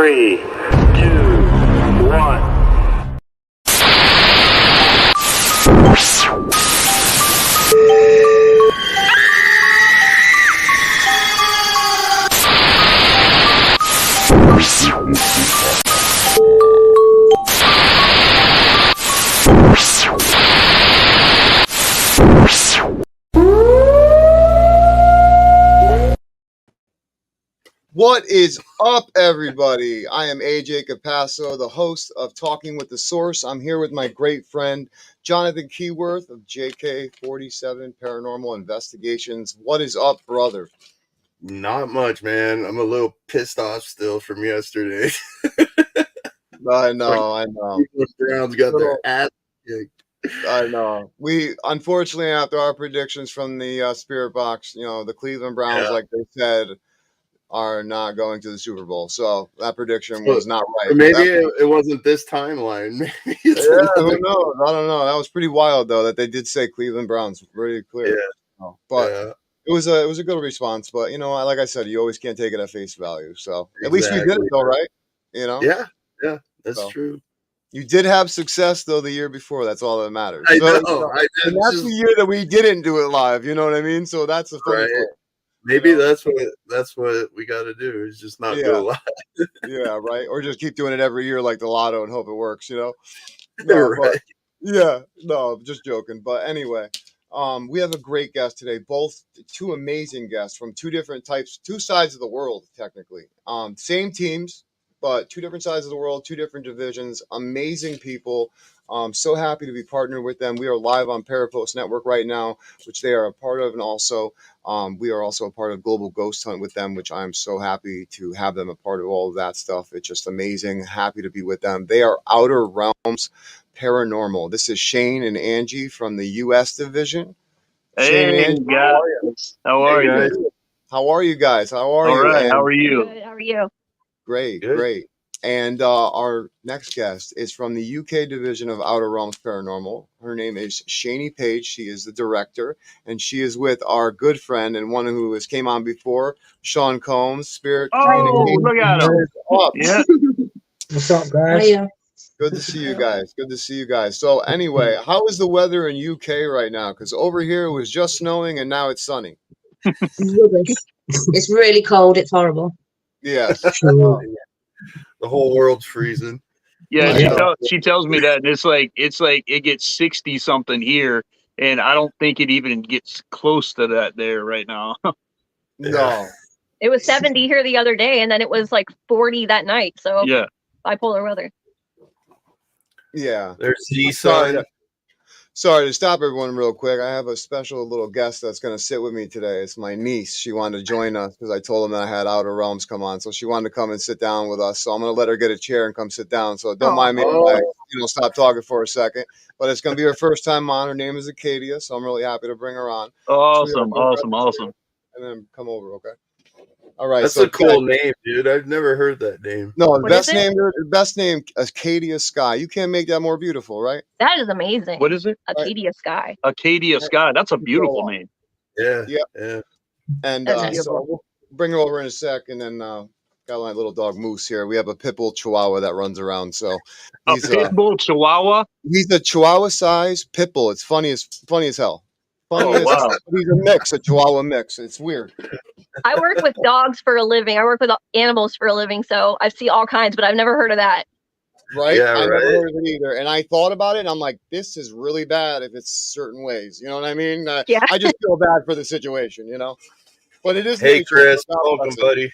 3, 2, 1. What is up, everybody? I am AJ Capasso, the host of Talking with the Source. I'm here with my great friend, Jonathan Keyworth of JK47 Paranormal Investigations. What is up, brother? Not much, man. I'm a little pissed off still from yesterday. I know. The Browns got their ass kicked. I know. We, unfortunately, after our predictions from the Spirit Box, the Cleveland Browns, like they said, are not going to the Super Bowl. So that prediction was not right. Maybe it wasn't this timeline. Maybe who knows? I don't know. That was pretty wild, though, that they did say Cleveland Browns. Pretty clear. Yeah. But it was a good response. But, like I said, you always can't take it at face value. So at least we did it, though, right? Yeah, that's true. You did have success, though, the year before. That's all that matters. I know. And that's the year that we didn't do it live. You know what I mean? So that's the funny part. Maybe that's what we got to do is just not do it live. Yeah, right. Or just keep doing it every year like the lotto and hope it works, No, right. Just joking. But anyway, we have a great guest today. Two amazing guests from two sides of the world, technically. Same teams, but two different sides of the world, two different divisions. Amazing people. So happy to be partnered with them. We are live on Parapost Network right now, which they are a part of, and also we are also a part of Global Ghost Hunt with them, which I'm so happy to have them a part of all of that stuff. It's just amazing. Happy to be with them. They are Outer Realms Paranormal. This is Shane and Angie from the U.S. division. Hey, Shane and Angie, guys. How are you? Guys? How are you guys? How are you? All right. And how are you? Good. How are you? Great. And our next guest is from the UK division of Outer Realms Paranormal. Her name is Shani Page. She is the director, and she is with our good friend and one who came on before, Sean Combs, Spirit. Oh, look at him. Yeah. What's up, guys? Good to see you guys. So anyway, how is the weather in UK right now? Because over here it was just snowing and now it's sunny. It's really cold. It's horrible. Yes. The whole world's freezing. Yeah, she tells me that, and it's like it gets 60 something here, and I don't think it even gets close to that there right now. No. It was 70 here the other day, and then it was like 40 that night. So bipolar weather. Yeah. There's the sun. Sorry to stop everyone real quick. I have a special little guest that's going to sit with me today. It's my niece. She wanted to join us because I told them that I had Outer Realms come on. So she wanted to come and sit down with us. So I'm going to let her get a chair and come sit down. So don't mind me if I stop talking for a second. But it's going to be her first time on. Her name is Acadia. So I'm really happy to bring her on. Awesome. And then come over, okay? All right. That's a cool name, dude. I've never heard that name. No, the best name, Acadia Sky. You can't make that more beautiful, right? That is amazing. What is it? Acadia Sky. Acadia Sky. That's a beautiful name. Yeah. And so we'll bring her over in a sec, and then got my little dog Moose here. We have a pit bull Chihuahua that runs around. So he's a pit bull Chihuahua. He's a Chihuahua size pit bull. It's funny as hell. He's a mix, a Chihuahua mix. It's weird. I work with dogs for a living. I work with animals for a living, so I see all kinds, but I've never heard of that. Right? I never heard of it either. And I thought about it, and I'm like, this is really bad if it's certain ways. You know what I mean? I just feel bad for the situation, But it is. Hey, Chris. Welcome, buddy.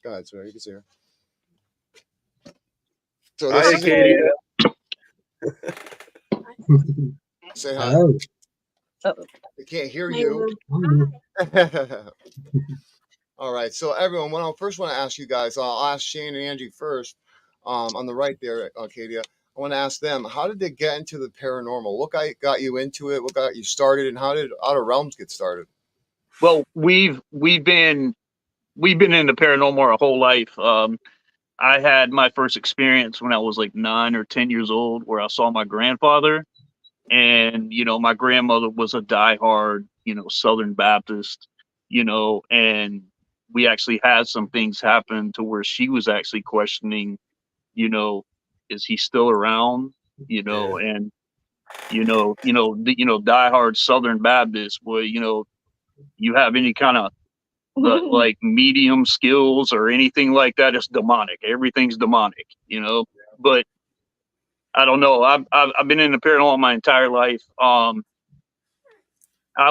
Go ahead, sir. You can see her. So hi, Katie. Say hi. I can't hear you. All right. So everyone, what I first want to ask you guys, I'll ask Shane and Angie first. On the right there, Arcadia. I want to ask them, how did they get into the paranormal? What got you into it? What got you started? And how did Outer Realms get started? Well, we've been into paranormal our whole life. I had my first experience when I was like 9 or 10 years old, where I saw my grandfather. And, my grandmother was a diehard, Southern Baptist, and we actually had some things happen to where she was actually questioning, you know, is he still around? You know, and diehard Southern Baptist, boy, you have any kind of like medium skills or anything like that, it's demonic. Everything's demonic, But I don't know. I've been in the paranormal my entire life. I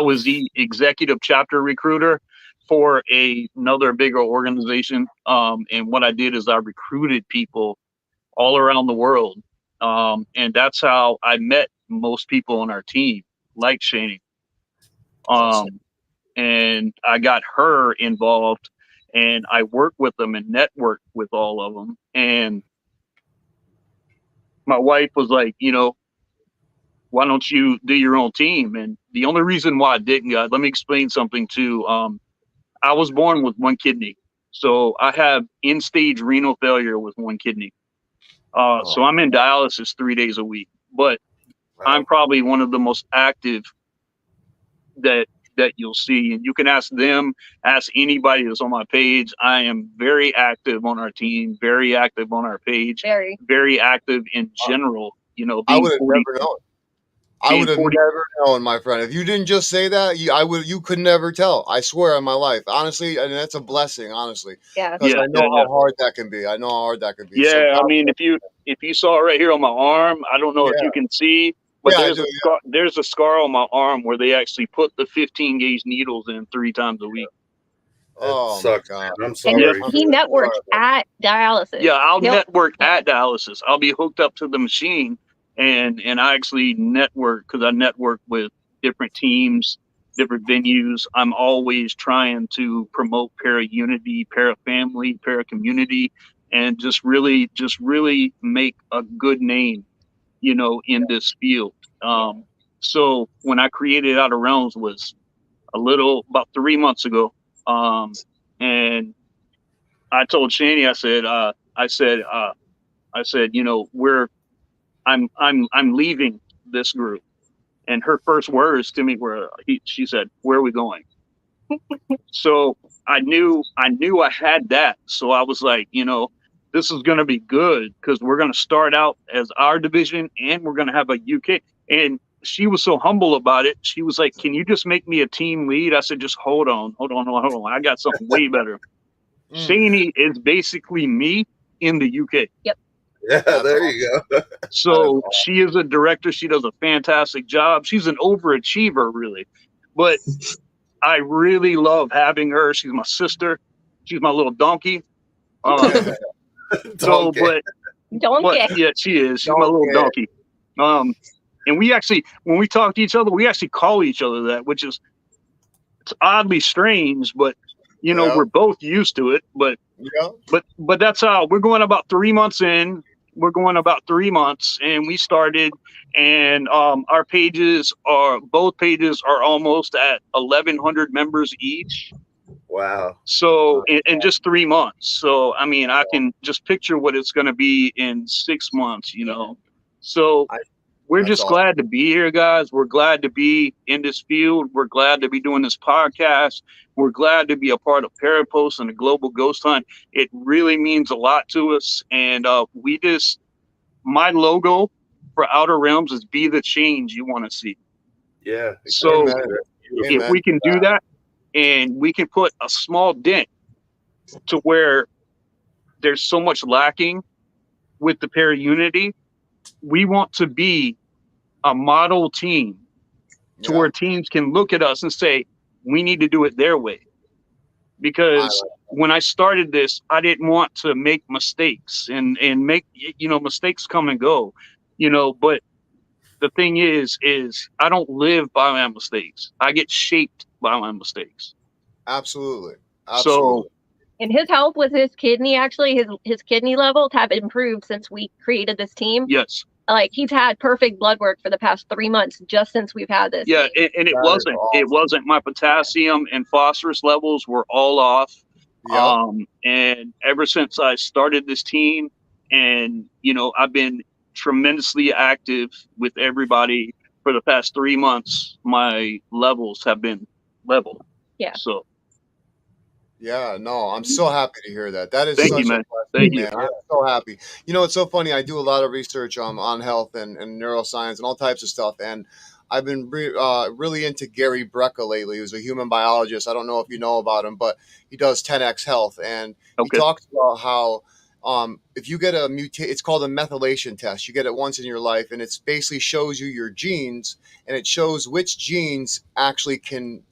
was the executive chapter recruiter for another bigger organization. And what I did is I recruited people all around the world. And that's how I met most people on our team, like Shani. And I got her involved, and I worked with them and networked with all of them. And my wife was like, why don't you do your own team? And the only reason why I didn't, guys, let me explain something too. I was born with one kidney. So I have end-stage renal failure with one kidney. So I'm in dialysis 3 days a week, but I'm probably one of the most active that you'll see. And you can ask them, ask anybody that's on my page. I am very active on our team, very active on our page, very active in general. I would have never known. I would have never known, my friend. If you didn't just say that, you could never tell. I swear on my life, honestly, and that's a blessing, honestly. Yeah. Because I know how hard that can be. Yeah, so, I mean, if you saw it right here on my arm, I don't know if you can see, but there's a scar on my arm where they actually put the 15 gauge needles in 3 times a week. Oh sucks, my God! I'm sorry. And he networks at dialysis. Yeah, I'll network at dialysis. I'll be hooked up to the machine, and I actually network because I network with different teams, different venues. I'm always trying to promote para unity, para family, para community, and just really make a good name, in this field. So when I created Outer Realms was about 3 months ago. And I told Shani, I said, I'm leaving this group. And her first words to me were, she said, where are we going? So I knew I had that. So I was like, this is going to be good because we're going to start out as our division and we're going to have a UK. And she was so humble about it. She was like, can you just make me a team lead? I said, just hold on. I got something way better. Shani is basically me in the UK. Yep. Yeah, there you go. So she is a director. She does a fantastic job. She's an overachiever, really. But I really love having her. She's my sister. She's my little donkey. Donkey. Yeah, she is. She's my little donkey. And we actually, when we talk to each other, we actually call each other that, which is it's oddly strange, but we're both used to it. But that's how we're going about 3 months in. We're going about 3 months, and we started, and our both pages are almost at 1,100 members each. Wow. So in just 3 months. So I mean, I can just picture what it's going to be in 6 months. So we're just glad to be here, guys. We're glad to be in this field. We're glad to be doing this podcast. We're glad to be a part of Parapost and the Global Ghost Hunt. It really means a lot to us. And my logo for Outer Realms is be the change you want to see. Yeah. So if we can do that and we can put a small dent to where there's so much lacking with the para unity, we want to be a model team to where teams can look at us and say, we need to do it their way. Because when I started this, I didn't want to make mistakes and make, mistakes come and go, but the thing is I don't live by my mistakes. I get shaped by my mistakes. Absolutely. So, and his health with his kidney, actually, his kidney levels have improved since we created this team. Yes. Like he's had perfect blood work for the past 3 months just since we've had this. Yeah, and it wasn't my potassium and phosphorus levels were all off. Yep. And ever since I started this team, and I've been tremendously active with everybody for the past 3 months, my levels have been level. Yeah. So. Yeah, no, I'm so happy to hear that. That is Thank such you, a man. blessing, Thank you. man. I'm so happy. You know, it's so funny. I do a lot of research on health and neuroscience and all types of stuff. And I've been really into Gary Brecka lately, who's a human biologist. I don't know if you know about him, but he does 10x Health. And he Okay. talks about how if you get a it's called a methylation test. You get it once in your life, and it basically shows you your genes, and it shows which genes actually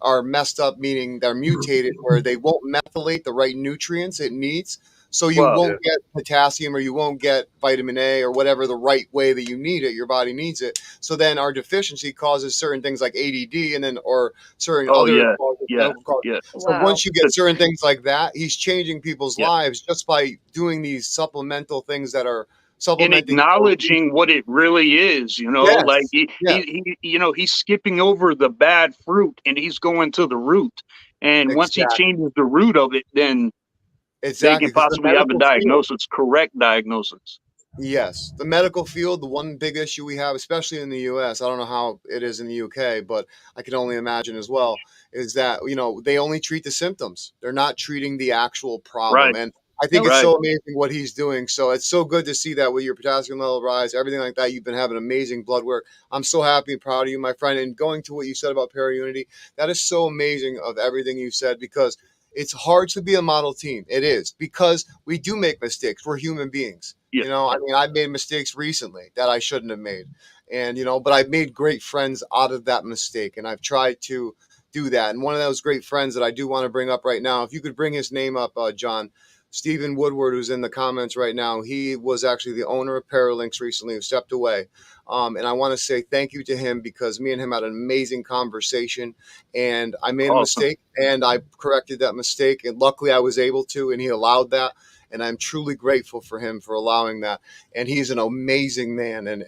are messed up, meaning they're mutated, where they won't methylate the right nutrients it needs. So you Wow. won't get potassium, or you won't get vitamin A, or whatever the right way that you need it, your body needs it. So then our deficiency causes certain things like ADD, and then or certain Oh other yeah. causes, Yeah. medical causes. Yeah. So Wow. once you get certain things like that, he's changing people's Yeah. lives just by doing these supplemental things that are And supplementing. acknowledging what it really is, you know, Yes. like Yes. he you know, he's skipping over the bad fruit and he's going to the root. And once he Exactly. changes the root of it, then they Exactly. can 'Cause the possibly have a medical field, diagnosis, correct diagnosis. yes, the medical field, the one big issue we have, especially in the US, I don't know how it is in the UK, but I can only imagine as well, is that, they only treat the symptoms. They're not treating the actual problem. Right. And I think Nope. it's Right. so amazing what he's doing. So it's so good to see that with your potassium level rise, everything like that. You've been having amazing blood work. I'm so happy and proud of you, my friend. And going to what you said about Paraunity, that is so amazing of everything you said, because it's hard to be a model team. It is, because we do make mistakes. We're human beings. Yeah. I mean, I've made mistakes recently that I shouldn't have made. And, but I've made great friends out of that mistake. And I've tried to do that. And one of those great friends that I do want to bring up right now, if you could bring his name up, John, Stephen Woodward, who's in the comments right now, he was actually the owner of Paralinks recently, who stepped away. And I want to say thank you to him, because me and him had an amazing conversation, and I made a Awesome. mistake, and I corrected that mistake. And luckily I was able to, and he allowed that. And I'm truly grateful for him for allowing that. And he's an amazing man, and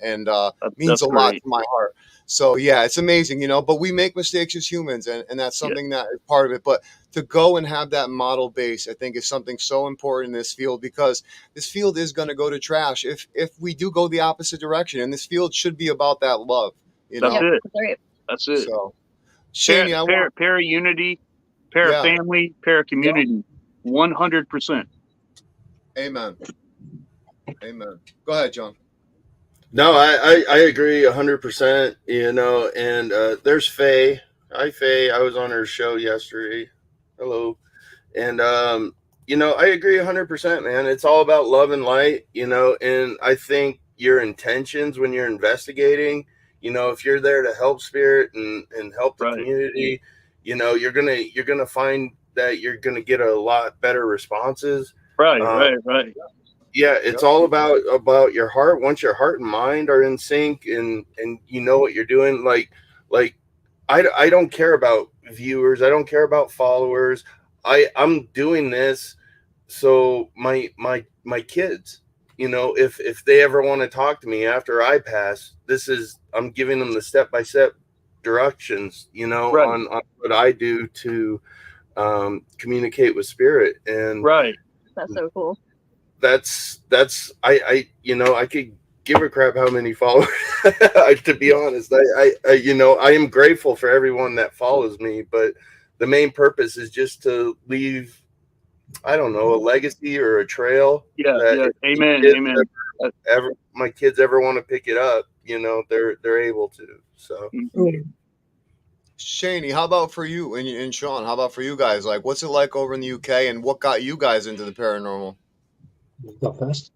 means That's a lot great. to my heart. So yeah, it's amazing, but we make mistakes as humans, and that's Yeah. something that is part of it. But to go and have that model base, I think, is something so important in this field, because this field is going to go to trash if we do go the opposite direction. And this field should be about that love, That's Yep. it. That's right. That's it. So Shani, I want Para unity, para Yeah. family, para community. 100%. Amen. Amen. Go ahead, John. No, I agree 100%, and there's Faye. Hi, Faye. I was on her show yesterday. Hello. And, I agree 100%, man. It's all about love and light, and I think your intentions when you're investigating, if you're there to help spirit and help the Right. community, you're going to find that you're going to get a lot better responses. Right. Yeah, it's all about your heart. Once your heart and mind are in sync, and you know what you're doing, like I don't care about viewers, I don't care about followers. I'm doing this so my kids, if they ever want to talk to me after I pass, I'm giving them the step-by-step directions, Right. on what I do to communicate with spirit. And Right. That's so cool. that's I could give a crap how many followers. To be honest, I am grateful for everyone that follows me, but the main purpose is just to leave, I don't know, a legacy or a trail. Yeah. That Yeah. Amen. kids Amen. my kids ever want to pick it up, they're able to. So Shani, how about for you and Sean? How about for you guys? Like, what's it like over in the UK, and what got you guys into the paranormal? Got first.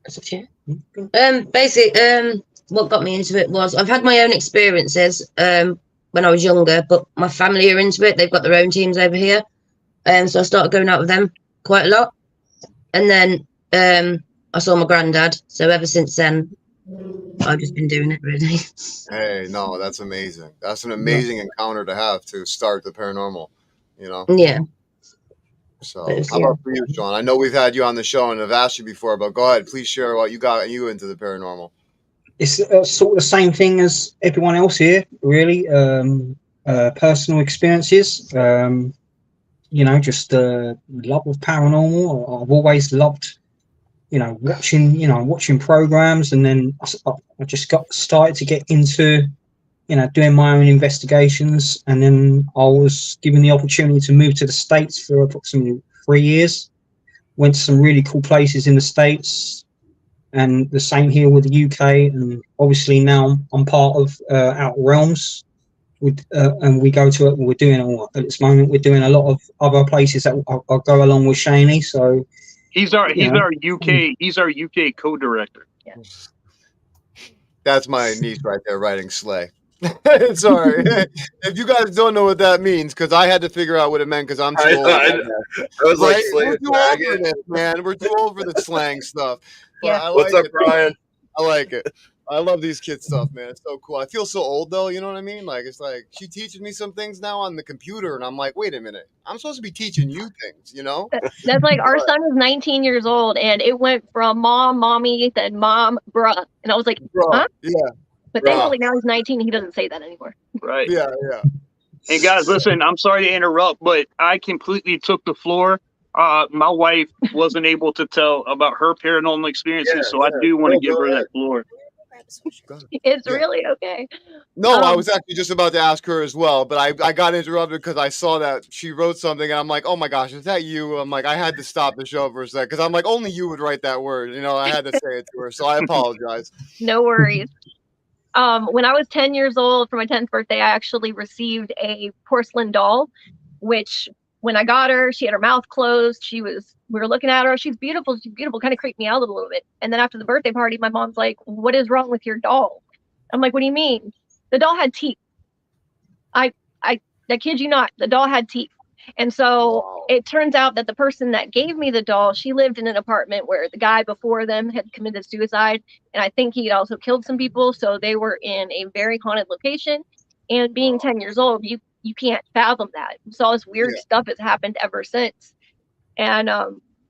Basically, what got me into it was I've had my own experiences when I was younger, but my family are into it. They've got their own teams over here, so I started going out with them quite a lot. And then I saw my granddad, so ever since then I've just been doing it, really. Hey, no, that's amazing. That's an amazing encounter to have to start the paranormal, Yeah. So how about for you, Sean? I know we've had you on the show and have asked you before, but go ahead, please share what you got you into the paranormal. It's sort of the same thing as everyone else here, really. Personal experiences, just love of paranormal. I've always loved, watching programs, and then I just got started to get into, doing my own investigations. And then I was given the opportunity to move to the States for approximately 3 years. Went to some really cool places in the States, and the same here with the UK. And obviously now I'm part of Outer Realms. And we're doing at this moment, we're doing a lot of other places that I'll go along with Shaney. So he's our UK co-director. Yeah. That's my niece right there writing Slay. Sorry. If you guys don't know what that means, because I had to figure out what it meant because I'm too old. I was like, Slay We're the too old for Dragon. this, man. We're too old for the slang stuff. But Yeah. I like What's up, it. Brian? I like it. I love these kids stuff, man. It's so cool. I feel so old though, you know what I mean? Like it's like she teaches me some things now on the computer, and I'm like, wait a minute, I'm supposed to be teaching you things, you know? That's like our son is 19 years old, and it went from mom, mommy, then mom, bruh, and I was like, Bro, huh? yeah, But Bruh. thankfully now he's 19, and he doesn't say that anymore. Right. yeah. And guys, listen, I'm sorry to interrupt, but I completely took the floor. My wife wasn't able to tell about her paranormal experiences, Yeah, so I do want to give go her ahead. that floor. It's Yeah. really okay. No, I was actually just about to ask her as well, but I got interrupted because I saw that she wrote something, and I'm like, oh my gosh, is that you? I'm like, I had to stop the show for a second because I'm like, only you would write that word, you know. I had to say it to her, so I apologize. No worries. When I was 10 years old for my 10th birthday, I actually received a porcelain doll, which when I got her, she had her mouth closed. We were looking at her. She's beautiful. Kind of creeped me out a little bit. And then after the birthday party, my mom's like, what is wrong with your doll? I'm like, what do you mean? The doll had teeth. I kid you not, the doll had teeth. And so Wow. it turns out that the person that gave me the doll, she lived in an apartment where the guy before them had committed suicide. And I think he'd also killed some people. So they were in a very haunted location. And being 10 years old, you can't fathom that. So all this weird stuff has happened ever since. And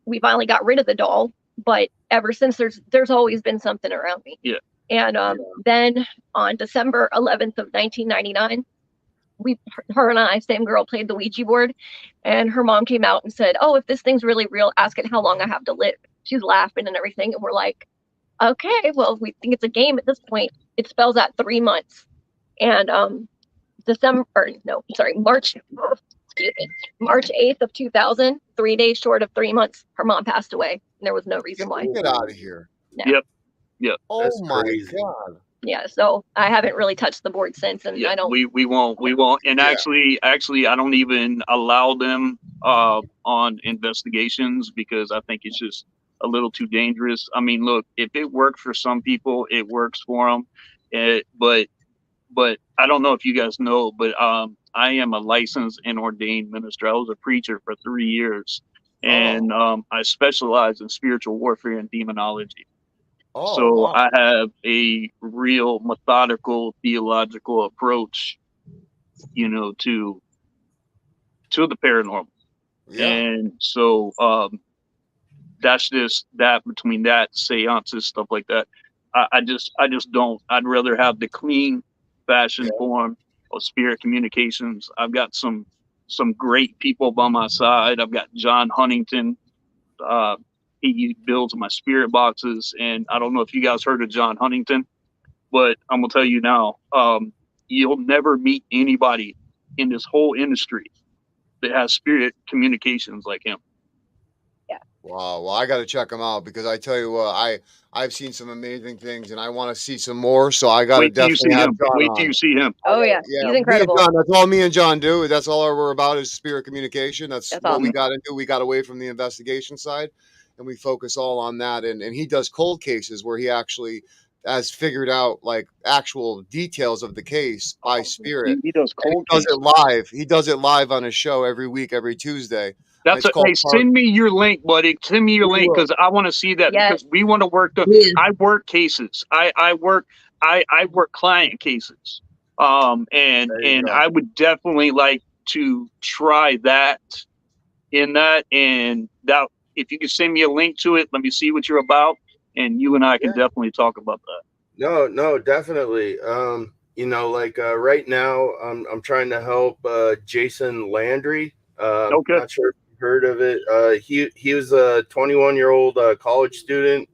we finally got rid of the doll. But ever since, there's always been something around me. Yeah. And then on December 11th of 1999, her and I, same girl, played the Ouija board, and her mom came out and said, oh, if this thing's really real, ask it how long I have to live. She's laughing and everything, and we're like, okay, well, we think it's a game at this point. It spells out 3 months. And March 8th of 2000, 3 days short of 3 months, her mom passed away, and there was no reason why. Get out of here. No. Yep. Oh That's my crazy. God. Yeah, so I haven't really touched the board since, and I don't. We won't. And Yeah. actually, I don't even allow them on investigations because I think it's just a little too dangerous. I mean, look, if it works for some people, it works for them. But I don't know if you guys know, but I am a licensed and ordained minister. I was a preacher for 3 years, and I specialize in spiritual warfare and demonology. Oh, So wow. I have a real methodical theological approach, to the paranormal. Yeah. And so that's just that between that seances, stuff like that. I just don't. I'd rather have the clean fashion form of spirit communications. I've got some great people by my side. I've got John Huntington. He builds my spirit boxes, and I don't know if you guys heard of John Huntington, but I'm gonna tell you now, you'll never meet anybody in this whole industry that has spirit communications like him. Wow. Well, I got to check him out because I tell you what, I've seen some amazing things, and I want to see some more. So I got to Wait till you see definitely have him. John Wait on. till you see him. Oh yeah, Yeah, he's incredible. Me and John, that's all me and John do. That's all we're about is spirit communication. That's what awesome. we got into. We got away from the investigation side, and we focus all on that. And he does cold cases where he actually has figured out like actual details of the case by spirit. He does And cold he does cases. it live. He does it live on his show every week, every Tuesday. That's It's called hey, send me your link, buddy. Send me your We link will. because I want to see that Yes. because we want to work. Yeah. I work cases. I work client cases. And There you go. I would definitely like to try that in that. And that if you could send me a link to it, let me see what you're about, and you and I can definitely talk about that. No, definitely. Right now, I'm trying to help Jason Landry. Okay. Not sure if you've heard of it. He was a 21-year-old college student.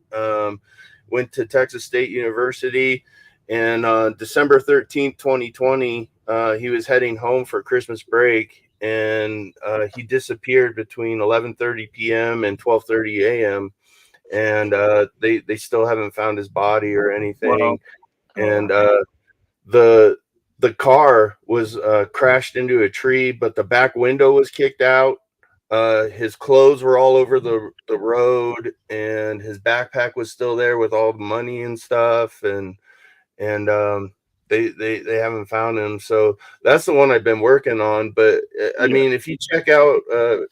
Went to Texas State University, And December 13th, 2020, he was heading home for Christmas break, and he disappeared between 11:30 p.m. and 12:30 a.m. And they still haven't found his body or anything. Wow. And the car was crashed into a tree, but the back window was kicked out. His clothes were all over the road, and his backpack was still there with all the money and stuff. And they haven't found him. So that's the one I've been working on. But I mean, if you check out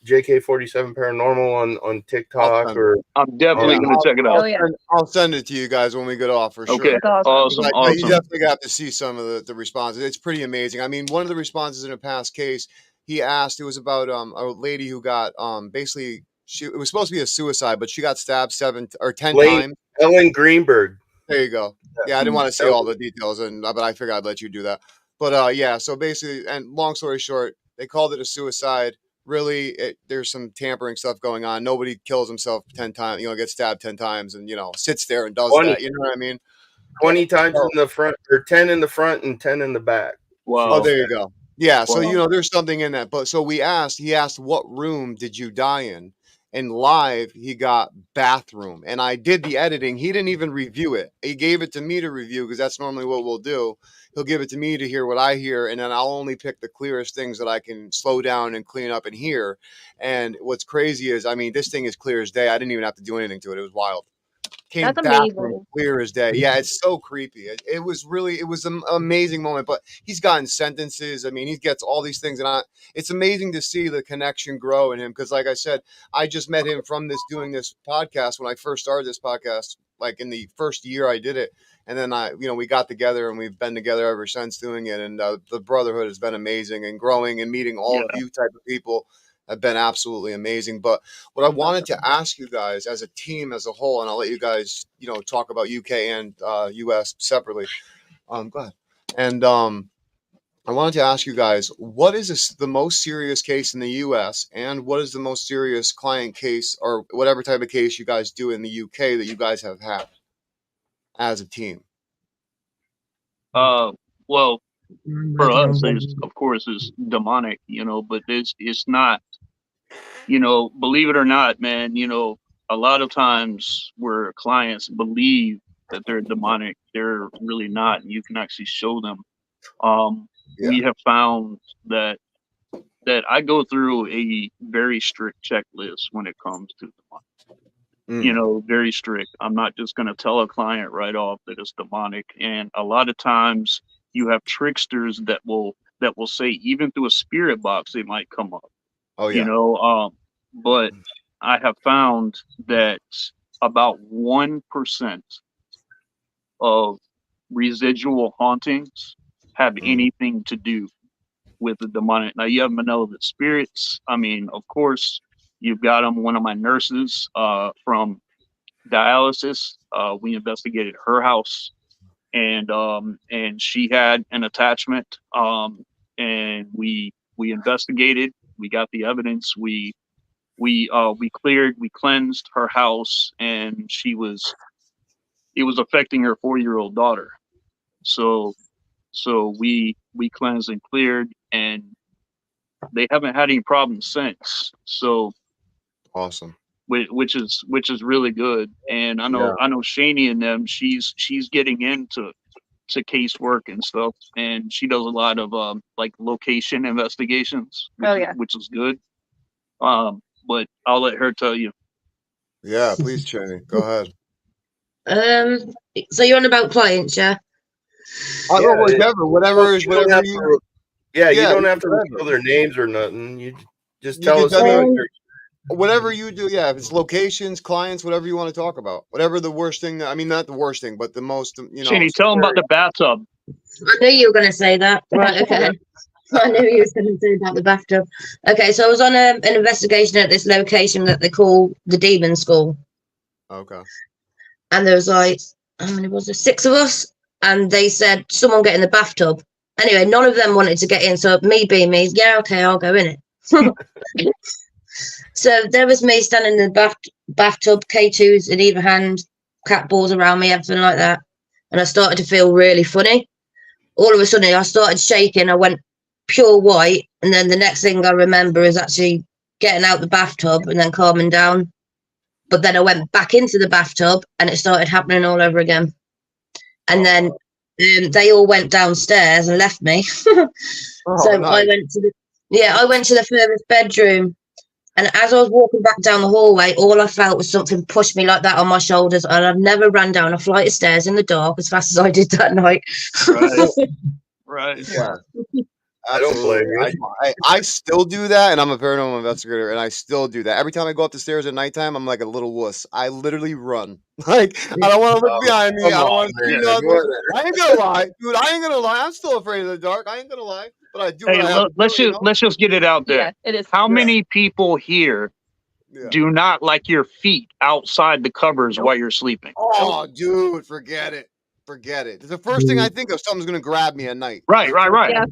JK47 Paranormal on TikTok, or I'm definitely going to check it out. Oh, yeah. I'll send it to you guys when we get off for Okay. sure. That's awesome. Awesome. You definitely got to see some of the responses. It's pretty amazing. I mean, one of the responses in a past case, he asked, it was about a lady who got basically, it was supposed to be a suicide, but she got stabbed 7 or 10 times. Ellen Greenberg. There you go. Yeah, I didn't want to say all the details, but I figured I'd let you do that. But yeah, so basically, and long story short, they called it a suicide. Really, there's some tampering stuff going on. Nobody kills himself 10 times, gets stabbed 10 times and, sits there and does 20. that. You know what I mean? 20 times in the front, or 10 in the front and 10 in the back. Wow. Oh, there you go. Yeah, so, Wow. there's something in that. But so he asked, what room did you die in? And live, he got bathroom. And I did the editing. He didn't even review it. He gave it to me to review, because that's normally what we'll do. He'll give it to me to hear what I hear, and then I'll only pick the clearest things that I can slow down and clean up and hear. And what's crazy is, I mean, this thing is clear as day. I didn't even have to do anything to it. It was wild. Came That's back amazing. from clear as day. Yeah, it's so creepy. It was an amazing moment. But he's gotten sentences. I mean, he gets all these things, and it's amazing to see the connection grow in him. Because, like I said, I just met him from doing this podcast when I first started this podcast, like in the first year I did it. And then we got together, and we've been together ever since doing it. And the brotherhood has been amazing, and growing and meeting all of you type of people have been absolutely amazing. But what I wanted to ask you guys as a team, as a whole, and I'll let you guys, talk about UK and US separately. Go ahead. And I wanted to ask you guys, what is the most serious case in the US, and what is the most serious client case, or whatever type of case you guys do in the UK that you guys have had as a team? Well, for us, of course, it's demonic, but it's not, believe it or not, man, a lot of times where clients believe that they're demonic, they're really not, and you can actually show them. We have found that I go through a very strict checklist when it comes to demonic. Very strict. I'm not just going to tell a client right off that it's demonic. And a lot of times you have tricksters that will say, even through a spirit box, they might come up. Oh yeah. But I have found that about 1% of residual hauntings have anything to do with the demonic. Now, you have to know that spirits, I mean, of course, you've got them. One of my nurses from dialysis, we investigated her house, and she had an attachment, and we investigated. We got the evidence. We cleared, we cleansed her house, and it was affecting her 4-year-old daughter. So we cleansed and cleared, and they haven't had any problems since. So awesome. Which is really good. And I know Shani and them, she's getting into casework and stuff, and she does a lot of like location investigations, which is good. But I'll let her tell you. Yeah, please, Shani, go ahead. So you're on about clients, yeah? Whatever you don't have to reveal their names or nothing. You just tell us whatever you do. Yeah, if it's locations, clients, whatever you want to talk about. Whatever the worst thing, I mean, not the worst thing, but the most, Shani, tell them about the bathtub. I knew you were going to say that. Right, okay. I knew you were going to say about the bathtub. Okay, so I was on an investigation at this location that they call the Demon School. Okay. And there was like, how many was there? 6 of us. And they said, someone get in the bathtub. Anyway, none of them wanted to get in. So me being me, yeah, okay, I'll go in it. So there was me standing in the bathtub, K2s in either hand, cat balls around me, everything like that. and I started to feel really funny. All of a sudden, I started shaking. I went pure white, and then the next thing I remember is actually getting out the bathtub and then calming down. But then I went back into the bathtub, and it started happening all over again. And then they all went downstairs and left me. So nice. I went to the furthest bedroom, and as I was walking back down the hallway, all I felt was something push me like that on my shoulders, and I've never ran down a flight of stairs in the dark as fast as I did that night. Right. Yeah. I don't blame you. I still do that, and I'm a paranormal investigator, and I still do that. Every time I go up the stairs at nighttime, I'm like a little wuss. I literally run. Like, I don't want to look behind me. I don't want to see nothing. I ain't gonna lie, dude. I ain't gonna lie. I'm still afraid of the dark. I ain't gonna lie, but I do. Hey, let's just get it out there. Yeah, it is. How many people here do not like your feet outside the covers while you're sleeping? Oh, dude, forget it. Forget it. It's the first thing I think of. Someone's gonna grab me at night. Right. Yeah.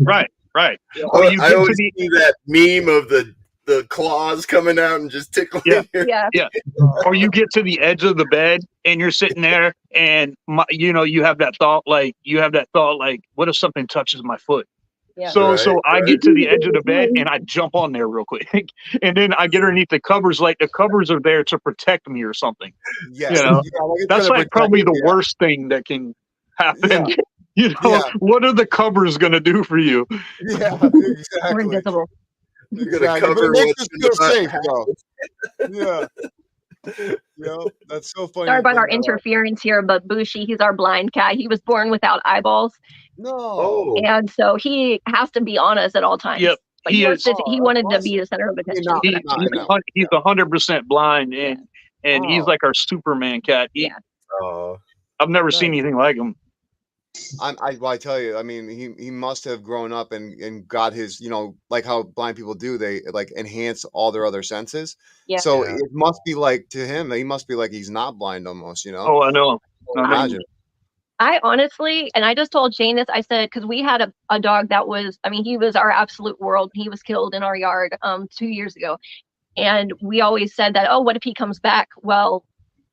I always see that meme of the claws coming out and just tickling you. Yeah. Or you get to the edge of the bed and you're sitting there, and you have that thought like, what if something touches my foot? Yeah. So I get to the edge of the bed and I jump on there real quick, and then I get underneath the covers, like the covers are there to protect me or something. Yes. That's like probably the worst thing that can happen. Yeah. What are the covers gonna do for you? Yeah, exactly. We're invisible. You're gonna cover it makes us feel safe, though. Yeah, that's so funny. Sorry about our interference here, but Bushi, he's our blind cat. He was born without eyeballs. No. And so he has to be on us at all times. Yep. But he wanted to be the center of attention. He's 100% blind, and he's like our Superman cat. I've never seen anything like him. I tell you, I mean, he must have grown up and got his, like how blind people do, they like enhance all their other senses. Yeah. So it must be like, to him, he must be like he's not blind almost, Oh, I know. Imagine. I honestly, and I just told Jane this, I said, because we had a dog that was, he was our absolute world. He was killed in our yard 2 years ago. And we always said that, what if he comes back? Well,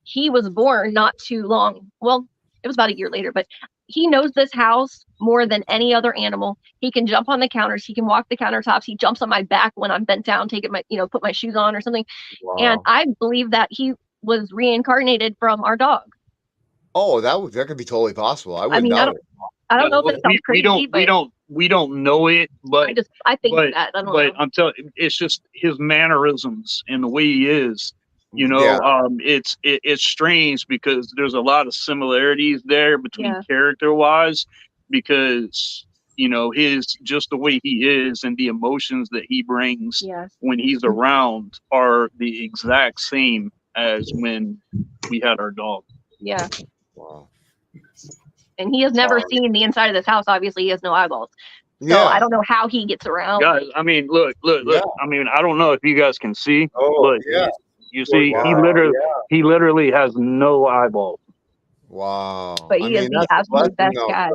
he was born not too long. Well, it was about a year later, but he knows this house more than any other animal. He can jump on the counters. He can walk the countertops. He jumps on my back when I'm bent down, taking my, put my shoes on or something. Wow. And I believe that he was reincarnated from our dog. Oh, that could be totally possible. I don't know if it sounds crazy. We don't know it, but I think that. I don't know. I'm telling you, it's just his mannerisms and the way he is. It's strange because there's a lot of similarities there between character-wise, because his just the way he is and the emotions that he brings when he's around are the exact same as when we had our dog. Yeah. Wow. And he has never seen the inside of this house. Obviously, he has no eyeballs. So I don't know how he gets around. Guys, look. I don't know if you guys can see, but you see, he literally has no eyeballs. Wow. But he is the absolute best cat.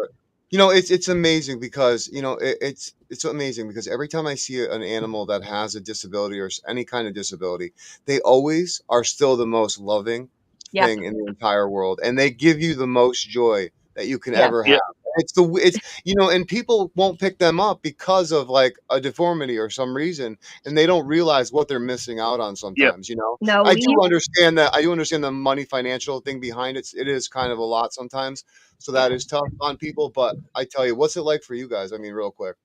It's amazing because it's amazing because every time I see an animal that has a disability or any kind of disability, they always are still the most loving thing in the entire world, and they give you the most joy that you can ever have. It's and people won't pick them up because of like a deformity or some reason, and they don't realize what they're missing out on sometimes. No, I do understand that. I do understand the money financial thing behind it. It is kind of a lot sometimes, so that is tough on people. But I tell you, what's it like for you guys? Real quick.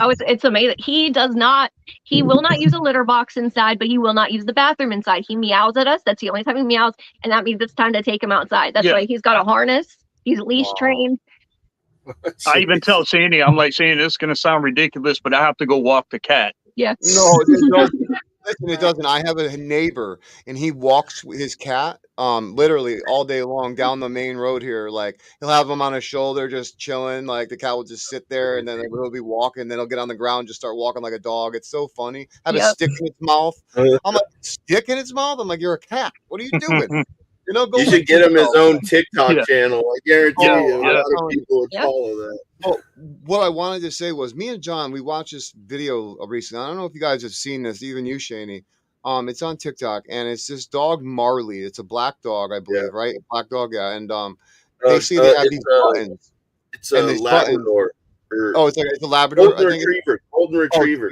Oh, it's amazing. He will not use a litter box inside, but he will not use the bathroom inside. He meows at us. That's the only time he meows, and that means it's time to take him outside. That's why he's got a harness. He's leash trained. I even tell Sandy, I'm like, Sandy, this is going to sound ridiculous, but I have to go walk the cat. Yeah. No, it doesn't. Listen, it doesn't. I have a neighbor, and he walks his cat literally all day long down the main road here. Like, he'll have him on his shoulder just chilling. Like, the cat will just sit there, and then he'll be walking. Then he'll get on the ground, just start walking like a dog. It's so funny. Have a stick in its mouth. I'm like, stick in its mouth? I'm like, you're a cat. What are you doing? You should get him his own TikTok channel. I guarantee you, a lot of people would follow that. Oh, what I wanted to say was, me and John, we watched this video recently. I don't know if you guys have seen this, even you, Shani. It's on TikTok, and it's this dog Marley. It's a black dog, I believe, right? A black dog, yeah. And basically they have these buttons. It's a Labrador. It's a Labrador. Golden Retriever. Golden Retriever.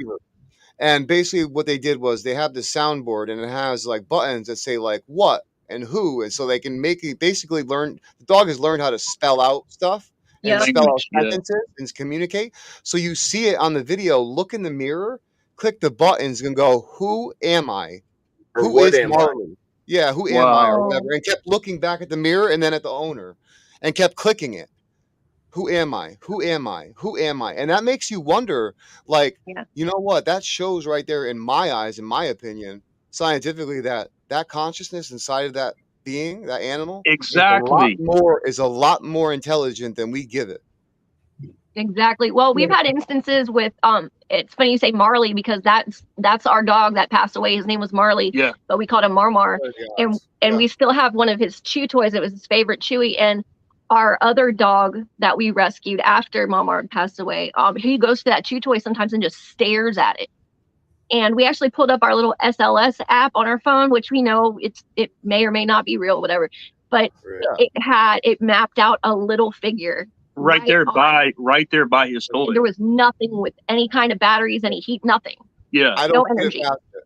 And basically what they did was they have the soundboard and it has like buttons that say like what and who, and so they can make it basically learn. The dog has learned how to spell out stuff and spell out sentences and communicate. So you see it on the video. Look in the mirror, click the buttons, and go, "Who am I? Who is Marley? Yeah, who am I?" or whatever. And kept looking back at the mirror and then at the owner, and kept clicking it. Who am I? Who am I? Who am I? And that makes you wonder, like, you know what? That shows right there in my eyes, in my opinion, scientifically, that consciousness inside of that being, that animal, is a lot more intelligent than we give it. Exactly. Well, we've had instances with it's funny you say Marley, because that's our dog that passed away. His name was Marley. Yeah. But we called him Marmar. And we still have one of his chew toys. It was his favorite Chewy. And our other dog that we rescued after Marmar passed away, he goes to that chew toy sometimes and just stares at it. And we actually pulled up our little SLS app on our phone, which we know it may or may not be real, whatever. But it mapped out a little figure right there by his toy. There was nothing with any kind of batteries, any heat, nothing. Yeah. I don't energy.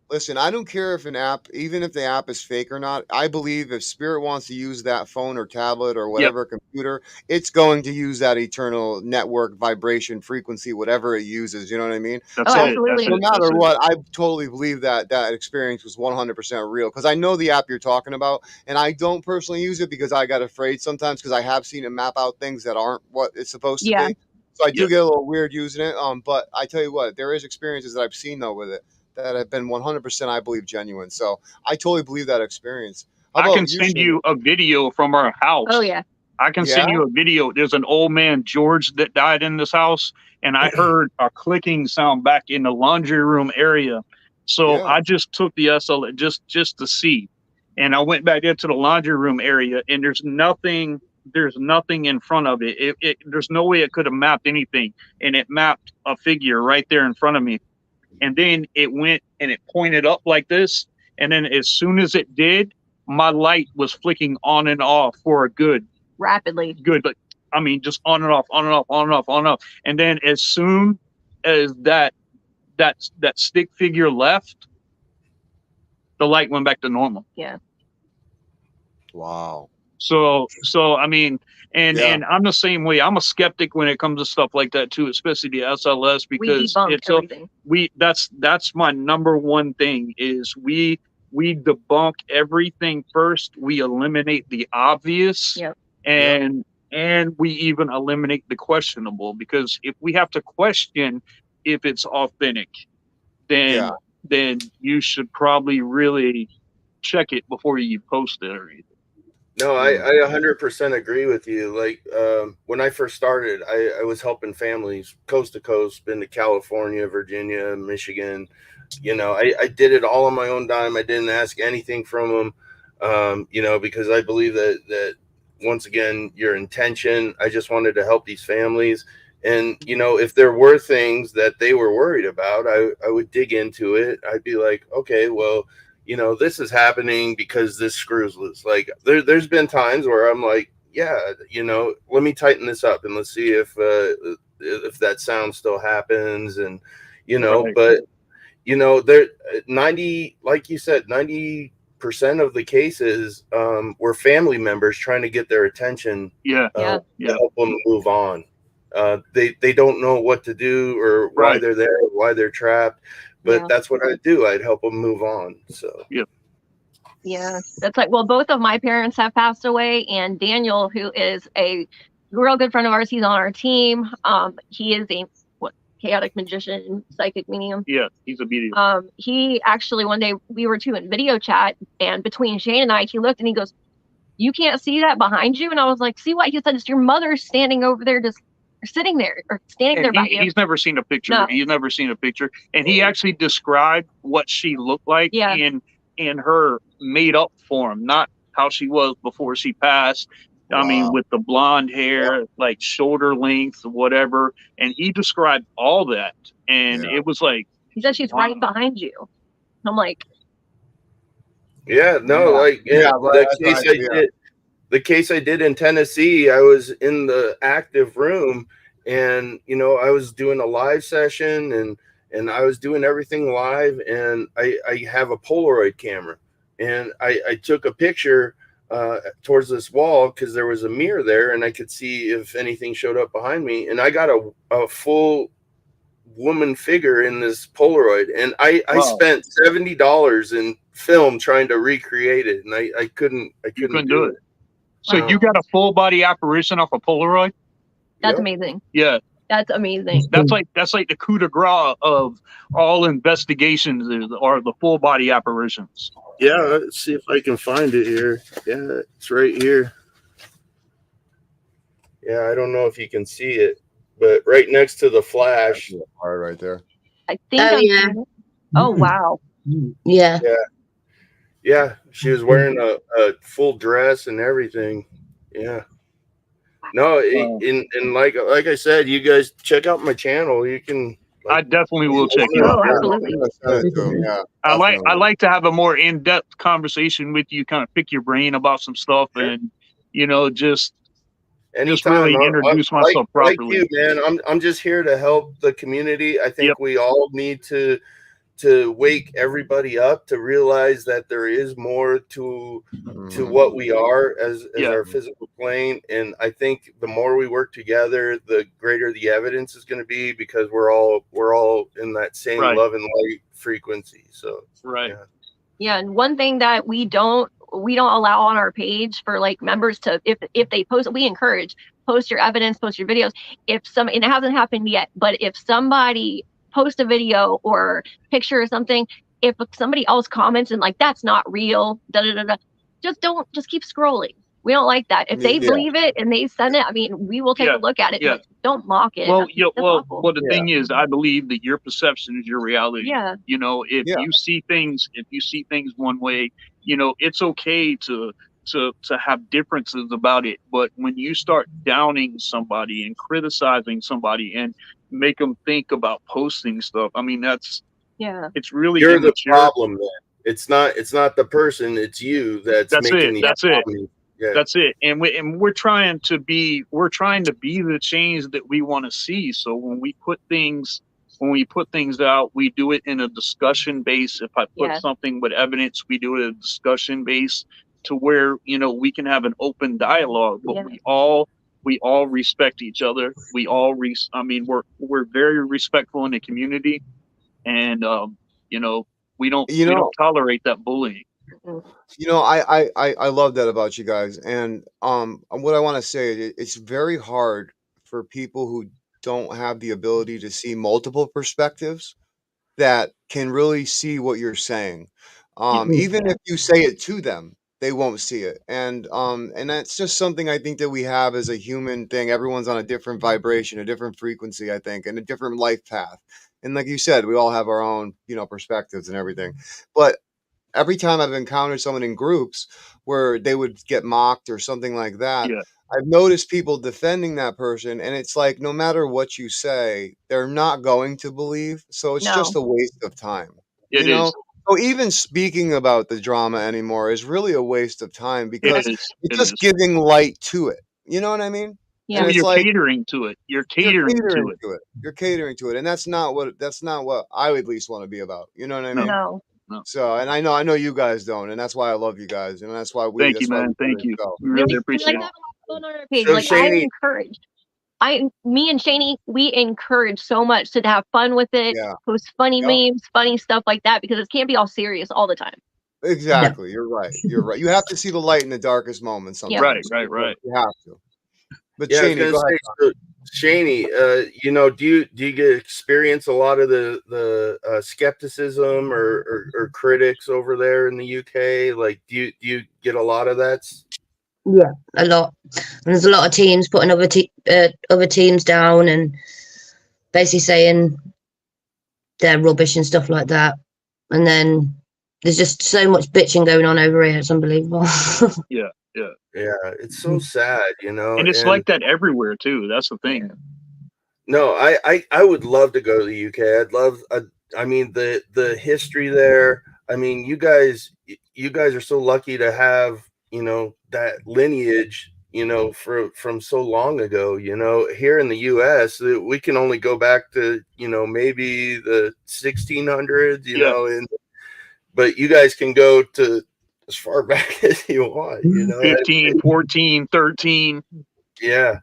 Listen, I don't care if an app, even if the app is fake or not. I believe if Spirit wants to use that phone or tablet or whatever computer, it's going to use that eternal network vibration frequency, whatever it uses. You know what I mean? Absolutely. No matter what, I totally believe that experience was 100% real, because I know the app you're talking about, and I don't personally use it because I got afraid sometimes, because I have seen it map out things that aren't what it's supposed to be. So I do get a little weird using it. But I tell you what, there is experiences that I've seen though with it that have been 100%, I believe, genuine. So I totally believe that experience. I can send you a video from our house. Oh yeah. I can send you a video. There's an old man, George, that died in this house, and I heard a clicking sound back in the laundry room area. So I just took the SL just to see, and I went back into the laundry room area, and there's nothing in front of it. There's no way it could have mapped anything, and it mapped a figure right there in front of me. And then it went and it pointed up like this, and then as soon as it did, my light was flicking on and off for a good but I mean just on and off, on and off, on and off, on and off. And then as soon as that stick figure left, the light went back to normal. Yeah. Wow. So I mean, and I'm the same way. I'm a skeptic when it comes to stuff like that too, especially the SLS, because that's my number one thing is we debunk everything first. We eliminate the obvious, and we even eliminate the questionable, because if we have to question if it's authentic, then you should probably really check it before you post it or anything. No, I 100% agree with you. Like when I first started, I was helping families coast to coast, been to California, Virginia, Michigan. You know, I did it all on my own dime. I didn't ask anything from them, you know, because I believe that once again, your intention, I just wanted to help these families. And, you know, if there were things that they were worried about, I would dig into it. I'd be like, okay, well, you know, this is happening because this screws loose. Like there's been times where I'm like, yeah, you know, let me tighten this up and let's see if that sound still happens. And, you know, but, you know, there 90, like you said, 90% of the cases were family members trying to get their attention to help them move on. They don't know what to do or why they're there, why they're trapped. But that's what I'd do. I'd help them move on. So that's like, well, both of my parents have passed away, and Daniel, who is a real good friend of ours, he's on our team. He is a chaotic magician, psychic medium. Yeah, he's a medium. He actually, one day we were in video chat, and between Shane and I, he looked and he goes, "You can't see that behind you?" And I was like, "See what?" He said, "It's your mother standing over there, just sitting there or standing there by you." He's never seen a picture. No. He's never seen a picture. And he actually described what she looked like in her made up form, not how she was before she passed. Wow. I mean, with the blonde hair, like shoulder length, whatever. And he described all that. And it was like, he said she's right behind you. I'm like, the case I did. the case I did in Tennessee, I was in the active room, and I was doing a live session, and I was doing everything live, and I have a Polaroid camera, and I took a picture towards this wall because there was a mirror there, and I could see if anything showed up behind me, and I got a full woman figure in this Polaroid, and I spent $70 in film trying to recreate it, and I couldn't do it. So you got a full body apparition off a Polaroid? That's amazing. Yeah. That's amazing. That's like the coup de grace of all investigations are the full body apparitions. Yeah, let's see if I can find it here. Yeah, it's right here. Yeah, I don't know if you can see it, but right next to the flash. Right there. I think. Oh wow. Yeah. Yeah, she was wearing a full dress and everything. Yeah. No, and like I said, you guys check out my channel. You can. I definitely will check it out. Absolutely. Yeah, I like to have a more in-depth conversation with you, kind of pick your brain about some stuff, and just really introduce myself properly. Like you, man. I'm just here to help the community. I think we all need to wake everybody up to realize that there is more to what we are as our physical plane. And I think the more we work together, the greater the evidence is going to be, because we're all in that same love and light frequency. So yeah. And one thing that we don't allow on our page for like members to, if they post, we encourage, post your evidence, post your videos. And it hasn't happened yet, but if somebody post a video or picture or something, if somebody else comments and like, that's not real, just keep scrolling. We don't like that. If they believe it and they send it, I mean, we will take a look at it. But don't mock it. Well, the thing is, I believe that your perception is your reality. Yeah. If you see things one way, it's okay to have differences about it. But when you start downing somebody and criticizing somebody and make them think about posting stuff, I mean, it's really you're the problem. Then it's not the person, it's you that's making the problem. Yeah. That's it. And we're trying to be the change that we want to see. So when we put things out, we do it in a discussion base. If I put something with evidence, we do it in a discussion base to where we can have an open dialogue, but we all respect each other. We all we're very respectful in the community, and we don't tolerate that bullying. I love that about you guys, and what I want to say, it's very hard for people who don't have the ability to see multiple perspectives that can really see what you're saying. Even if you say it to them, they won't see it. And that's just something I think that we have as a human thing. Everyone's on a different vibration, a different frequency, I think, and a different life path. And like you said, we all have our own, perspectives and everything. But every time I've encountered someone in groups where they would get mocked or something like that, I've noticed people defending that person, and it's like, no matter what you say, they're not going to believe. So it's just a waste of time. It is. So even speaking about the drama anymore is really a waste of time, because it's just giving light to it. You know what I mean? Yeah. You're catering to it. You're catering to it. You're catering to it, and that's not what I would at least want to be about. You know what I mean? No. So, and I know you guys don't, and that's why I love you guys, and that's why we. Thank you, man. Thank you. We really appreciate it. Me and Shani, we encourage so much to have fun with it, post funny memes, funny stuff like that, because it can't be all serious all the time. Exactly. You're right. You have to see the light in the darkest moments sometimes. Right. You have to. But Shani, go ahead. Shani, do you get experience a lot of the skepticism or critics over there in the UK? Like, do you get a lot of that? Yeah, a lot. And there's a lot of teams putting other teams down and basically saying they're rubbish and stuff like that. And then there's just so much bitching going on over here. It's unbelievable. Yeah, it's so sad, And it's like that everywhere too. That's the thing. No, I would love to go to the UK. I'd love. I mean, the history there. I mean, you guys are so lucky to have you know, that lineage, you know, from so long ago. You know, here in the U.S., we can only go back to, you know, maybe the 1600s, you know, but you guys can go to as far back as you want, you know. 15, 14, 13. Yeah.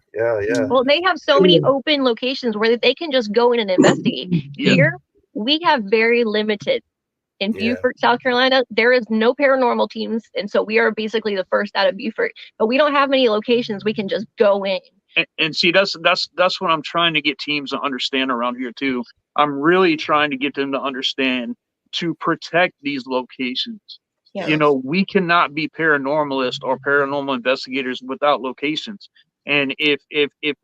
Well, they have so many open locations where they can just go in and investigate. Yeah. Here, we have very limited. In Beaufort, South Carolina, there is no paranormal teams, and so we are basically the first out of Beaufort. But we don't have many locations we can just go in. And see, that's what I'm trying to get teams to understand around here too. I'm really trying to get them to understand to protect these locations. Yeah. You know, we cannot be paranormalists or paranormal investigators without locations. And if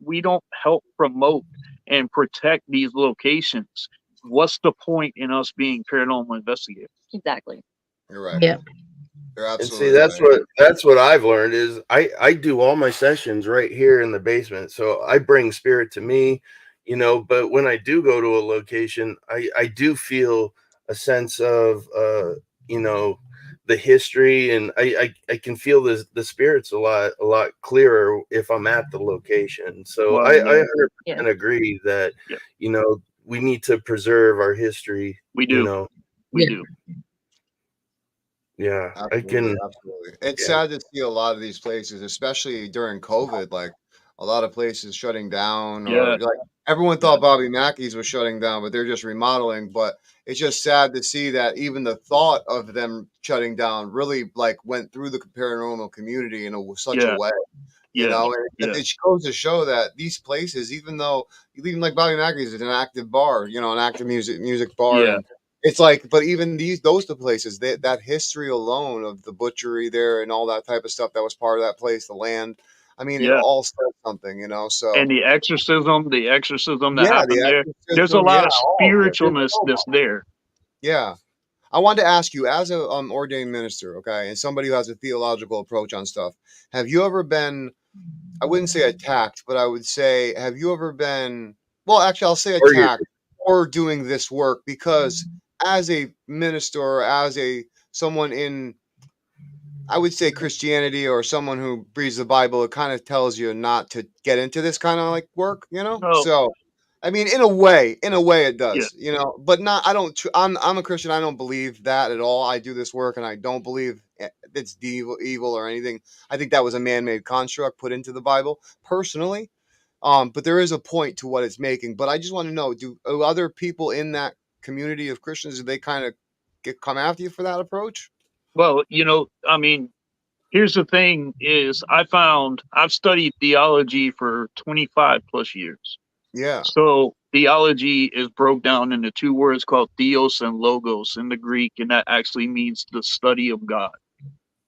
we don't help promote and protect these locations, what's the point in us being paranormal investigators? Exactly. You're right. Yeah. You're And absolutely see, that's what I've learned is I do all my sessions right here in the basement. So I bring spirit to me, you know, but when I do go to a location, I do feel a sense of you know, the history, and I can feel the spirits a lot clearer if I'm at the location. So Well, I yeah. 100% agree that, Yeah. you know, we need to preserve our history. We do. You know, We Yeah. do. yeah, Absolutely. It's Yeah. sad to see a lot of these places, especially during COVID, like a lot of places shutting down, Yeah. or like everyone thought Bobby Mackey's was shutting down, but they're just remodeling. But it's just sad to see that even the thought of them shutting down really like went through the paranormal community in such a Yeah. way. You Yeah. know, and Yeah. it goes to show that these places, even though even like Bobby Mackey's is an active bar, you know, an active music bar, Yeah. and it's like, but even those two places, that history alone of the butchery there and all that type of stuff that was part of that place, the land. I mean, it Yeah. all says something, you know. So And the exorcism that yeah, happened there. There's a exorcism, lot of all of it. There's spiritualness so that's much. there. Yeah. I wanted to ask you, as a ordained minister, okay, and somebody who has a theological approach on stuff, have you ever been, I wouldn't say attacked, but I would say, have you ever been, well, actually, I'll say Or you- attacked for doing this work? Because as a minister, or as someone in, I would say Christianity, or someone who reads the Bible, it kind of tells you not to get into this kind of like work, you know? Oh, So, I mean, in a way it yeah. does, you know, but not, I don't, I'm a Christian. I don't believe that at all. I do this work and I don't believe it's evil or anything. I think that was a man-made construct put into the Bible personally. But there is a point to what it's making. But I just want to know, do other people in that community of Christians, do they kind of come after you for that approach? Well, you know, I mean, here's the thing is I've studied theology for 25 plus years. Yeah. So theology is broke down into two words called theos and logos in the Greek, and that actually means the study of God.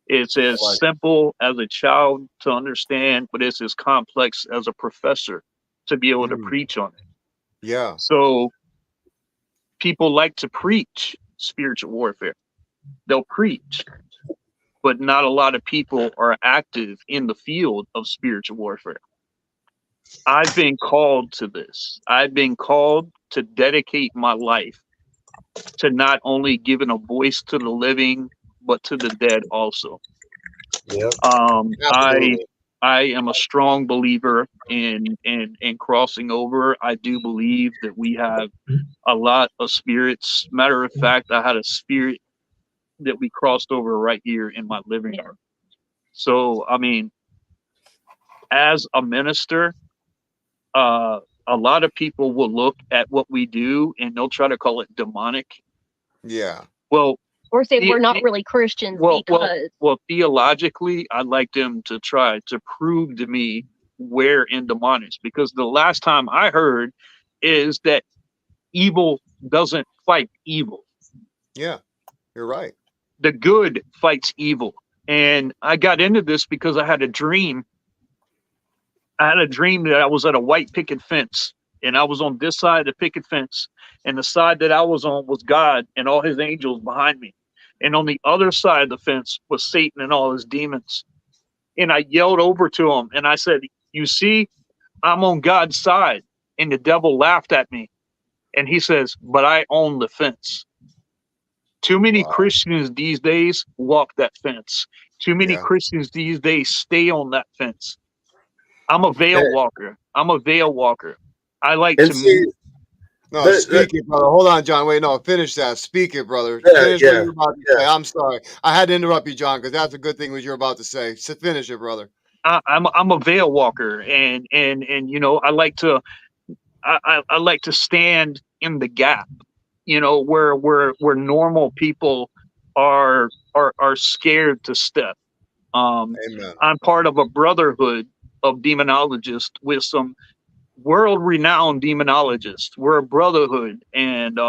It's as simple as a child to understand, but it's as complex as a professor to be able to preach on it. Yeah. So people like to preach spiritual warfare. They'll preach, but not a lot of people are active in the field of spiritual warfare. I've been called to this. I've been called to dedicate my life to not only giving a voice to the living, but to the dead also. Yep. Absolutely. I am a strong believer in crossing over. I do believe that we have a lot of spirits. Matter of fact, I had a spirit that we crossed over right here in my living room. So, I mean, as a minister, a lot of people will look at what we do and they'll try to call it demonic. Yeah. Well, Or say we're not really Christians because. Well, theologically, I'd like them to try to prove to me where in demonic, because the last time I heard is that evil doesn't fight evil. Yeah, you're right. The good fights evil. And I got into this because I had a dream. I had a dream that I was at a white picket fence, and I was on this side of the picket fence, and the side that I was on was God and all his angels behind me. And on the other side of the fence was Satan and all his demons. And I yelled over to him and I said, "You see, I'm on God's side." And the devil laughed at me. And he says, "But I own the fence." Too many Christians these days walk that fence. Too many Yeah. Christians these days stay on that fence. I'm a veil walker. I'm a veil walker. I like And to see, move. No, speak it, brother. Hold on, John. Wait, no, finish that. Speak it, brother. Yeah, Finish what yeah, you're about to say. I'm sorry. I had to interrupt you, John, because that's a good thing what you're about to say. So finish it, brother. I'm a veil walker, and you know, I like to I like to stand in the gap, you know, where normal people are scared to step. Amen. I'm part of a brotherhood of demonologists with some world-renowned demonologists. We're a brotherhood, and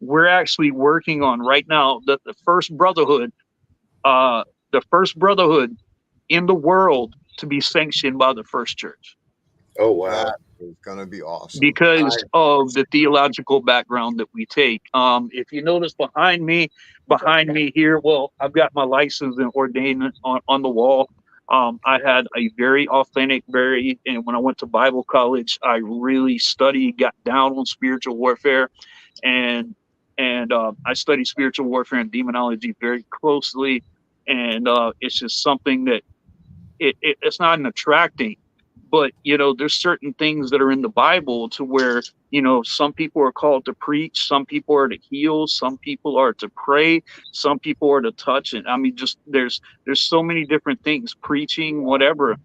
we're actually working on right now the uh, first brotherhood in the world to be sanctioned by the first church oh wow, That is gonna be awesome. because of the theological background that we take. If you notice behind me here, well, I've got my license and ordained on the wall. I had a very authentic, and when I went to Bible college, I really studied, got down on spiritual warfare, and I study spiritual warfare and demonology very closely, and it's just something that it's not an attracting, but you know, there's certain things that are in the Bible to where, you know, some people are called to preach, some people are to heal, some people are to pray, some people are to touch, and I mean, just there's so many different things, preaching, whatever.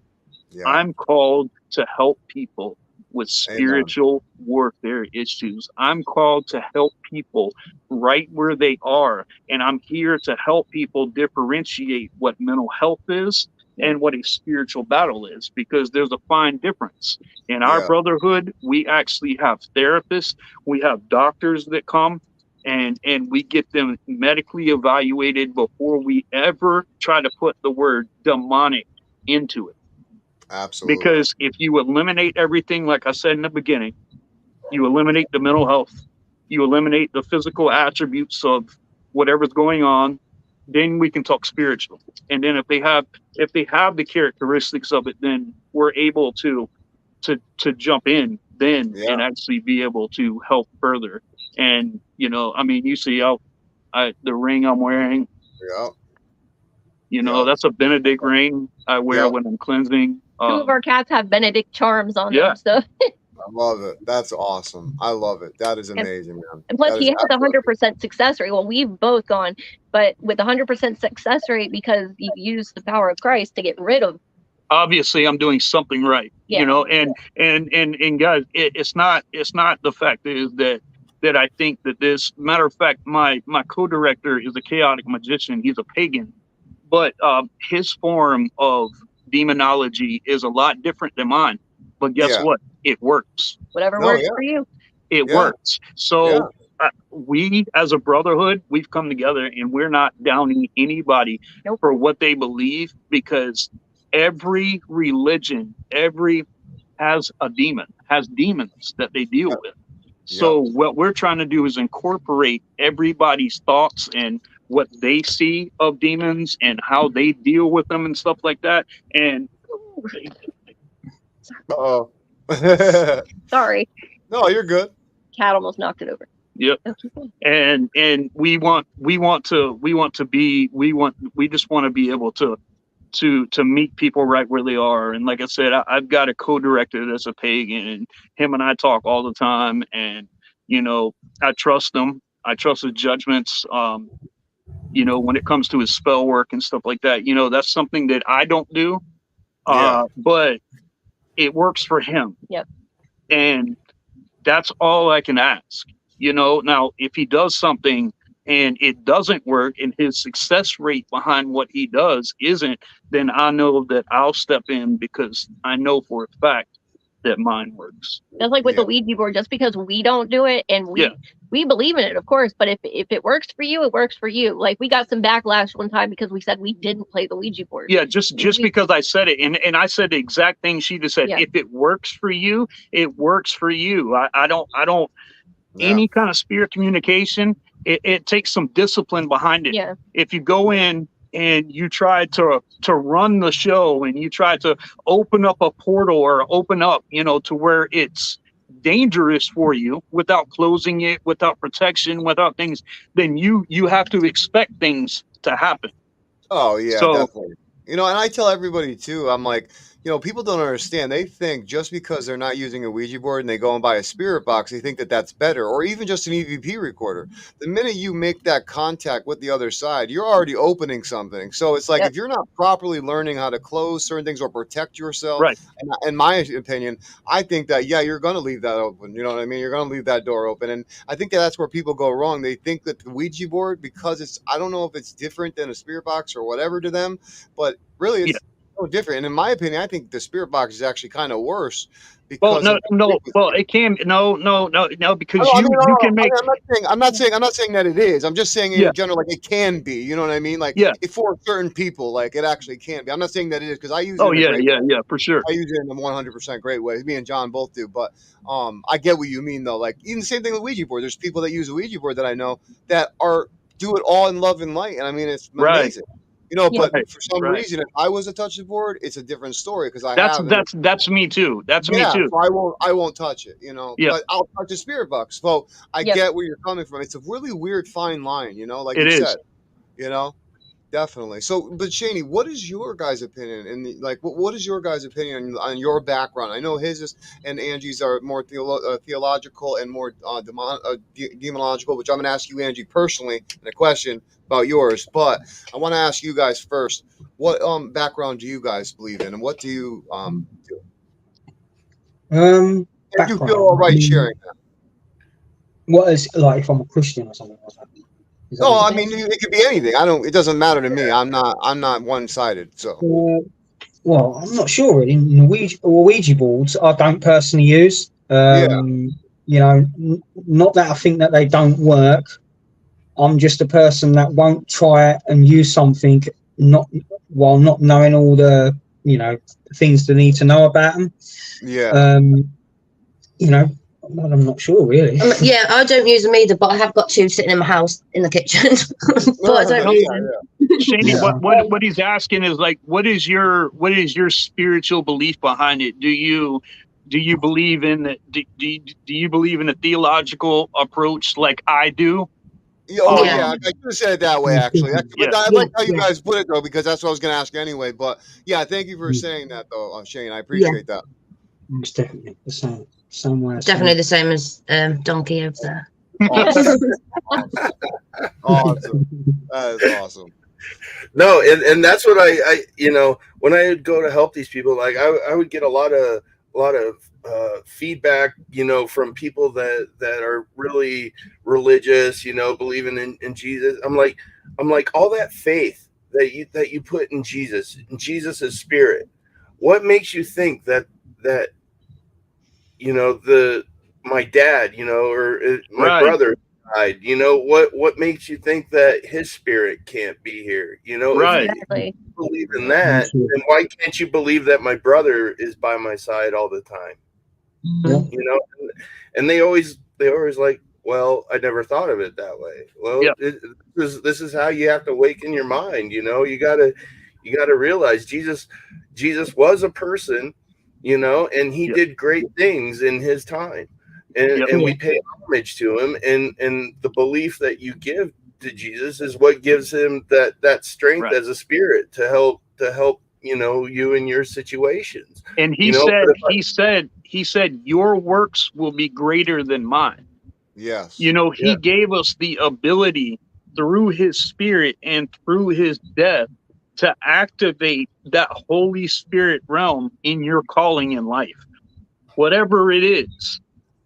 Yeah. I'm called to help people with Amen. spiritual warfare issues. I'm called to help people right where they are. And I'm here to help people differentiate what mental health is and what a spiritual battle is, because there's a fine difference. In our Yeah. brotherhood, we actually have therapists, we have doctors that come, and we get them medically evaluated before we ever try to put the word demonic into it. Absolutely. Because if you eliminate everything, like I said in the beginning, you eliminate the mental health, you eliminate the physical attributes of whatever's going on, then we can talk spiritual. And then if they have the characteristics of it, then we're able to jump in then Yeah. and actually be able to help further. And you know, I mean, you see the ring I'm wearing, Yeah. you know, Yeah. that's a Benedict ring I wear Yeah. when I'm cleansing. Two of our cats have Benedict charms on Yeah. them, so I love it. That's awesome. I love it. That is amazing, man. and plus That he is has a 100% success rate. Well, we've both gone, but with a 100% success rate because you've used the power of Christ to get rid of. Obviously I'm doing something right, Yeah. you know, and guys, it's not the fact is that I think that this, matter of fact, my co-director is a chaotic magician. He's a pagan, but his form of demonology is a lot different than mine. But guess Yeah. what? It works. Whatever No, works yeah. for you. It Yeah. works. So Yeah. we as a brotherhood, we've come together and we're not downing anybody Nope. for what they believe, because every religion, has demons that they deal Yep. with. So what we're trying to do is incorporate everybody's thoughts and what they see of demons and how they deal with them and stuff like that. And Uh-oh. Sorry, No, you're good. cat almost knocked it over. yep. Oh, keep going. And we just want to be able to meet people right where they are. And like I said, I've got a co-director that's a pagan, and him and I talk all the time. And you know, I trust him. I trust his judgments. You know, when it comes to his spell work and stuff like that, you know, that's something that I don't do. But it works for him. Yep. And that's all I can ask. You know, now if he does something and it doesn't work and his success rate behind what he does isn't, then I know that I'll step in, because I know for a fact that mine works. Just like with the Ouija board, just because we don't do it and we believe in it, of course, but if it works for you, it works for you. Like we got some backlash one time because we said we didn't play the Ouija board. Yeah, just because I said it, and I said the exact thing she just said. Yeah. If it works for you, it works for you. I don't any kind of spirit communication, it takes some discipline behind it. Yeah. If you go in and you try to run the show and you try to open up a portal or open up, you know, to where it's dangerous for you without closing it, without protection, without things, then you have to expect things to happen. Oh yeah, So definitely. And I tell everybody too, I'm like, people don't understand. They think just because they're not using a Ouija board and they go and buy a spirit box, they think that that's better, or even just an EVP recorder. The minute you make that contact with the other side, you're already opening something. So it's like Yep. if you're not properly learning how to close certain things or protect yourself, right, in my opinion, I think that you're going to leave that open. You know what I mean? You're going to leave that door open, and I think that's where people go wrong. They think that the Ouija board, because I don't know if it's different than a spirit box or whatever to them, but really yeah. it's so different. And in my opinion, I think the spirit box is actually kind of worse Well, because no, of the no. Well, frequency. it can no, because I mean, no, you no, can make I'm not saying that it is. I'm just saying yeah, in general, like it can be. You know what I mean? Like yeah. if for certain people, like it actually can be. I'm not saying that it is because I use it Oh in a yeah, great yeah, way. yeah, for sure. I use it in a 100% great way. Me and John both do, but I get what you mean though. Like even the same thing with Ouija board. There's people that use a Ouija board that I know that do it all in love and light, and I mean it's Right, amazing. Yeah. But right, for some right. reason, if I was to touch the board, it's a different story because I have, and That's me too. That's me yeah, too. so I won't touch it. Yeah, But I'll touch a spirit box. So I Yep. get where you're coming from. It's a really weird fine line, like it you is. said, you know. Definitely. So, but Shaney, what is your guys' opinion? And like, what is your guys' opinion on your background? I know his and Angie's are more theological and more demonological, which I'm going to ask you, Angie, personally, in a question about yours. But I want to ask you guys first: what background do you guys believe in, and what do you do? And you feel Background. all I right mean, sharing that? what is like if I'm a Christian or something like that? Is that what No, you're I saying? mean it could be anything. I don't. It doesn't matter to me. I'm not one sided. So Well, I'm not sure really. Ouija boards, I don't personally use. yeah, Not that I think that they don't work. I'm just a person that won't try it and use something not while not knowing all the things they need to know about them. yeah. Um, well, I'm not sure really. Yeah, I don't use them either, but I have got two sitting in my house in the kitchen. But I don't Yeah, use yeah. them. Shaney, Yeah. what he's asking is like, what is your spiritual belief behind it? Do you believe in the, do you believe in a theological approach like I do? Oh Yeah. yeah, I could have said it that way actually. Yeah, But I Yeah, like how you yeah, guys put it though, because that's what I was going to ask anyway. But yeah, thank you for saying that though, Shane. I Yeah. appreciate that. it's definitely the same way. I see Definitely it. the same as Donkey over there. Awesome, awesome, awesome. That is awesome. No, and that's what I when I would go to help these people, like I would get a lot of feedback, from people that are really religious, believing in Jesus. I'm like all that faith that you put in Jesus' spirit. What makes you think that my dad, or my right, brother died? What makes you think that his spirit can't be here? If right, you Exactly. believe in Yeah. that, then why can't you believe that my brother is by my side all the time? Yeah. And they always like, well, I never thought of it that way. Well, yeah, this is how you have to awaken your mind. You gotta realize Jesus was a person, and he yeah, did great things in his time, and yeah, we pay homage to him, and the belief that you give to Jesus is what gives him that strength right. as a spirit to help you in your situations. And But he said, your works will be greater than mine. Yes. He gave us the ability through his spirit and through his death to activate that Holy Spirit realm in your calling in life, whatever it is.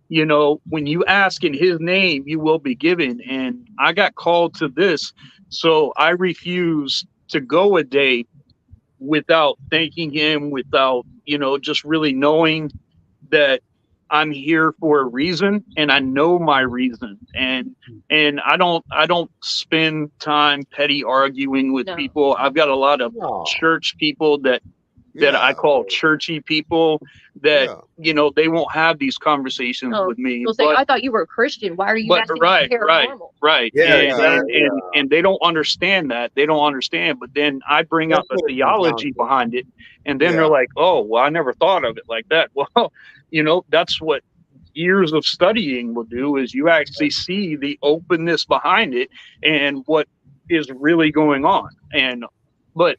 When you ask in his name, you will be given. And I got called to this, so I refuse to go a day without thanking him, without, just really knowing that I'm here for a reason and I know my reason. And I don't spend time petty arguing with No. people. I've got a lot of No. church people that I Yeah. call churchy people that, Yeah. they won't have these conversations Oh, with me. they'll say, I thought you were a Christian. Why are you But asking right, paranormal? yeah, and, exactly. and they don't understand that. They don't understand. But then I bring out That's the what it comes down theology to. behind it, and then they're Yeah. like, "Oh, well, I never thought of it like that." Well, that's what years of studying will do. Is you actually see the openness behind it and what is really going on. And But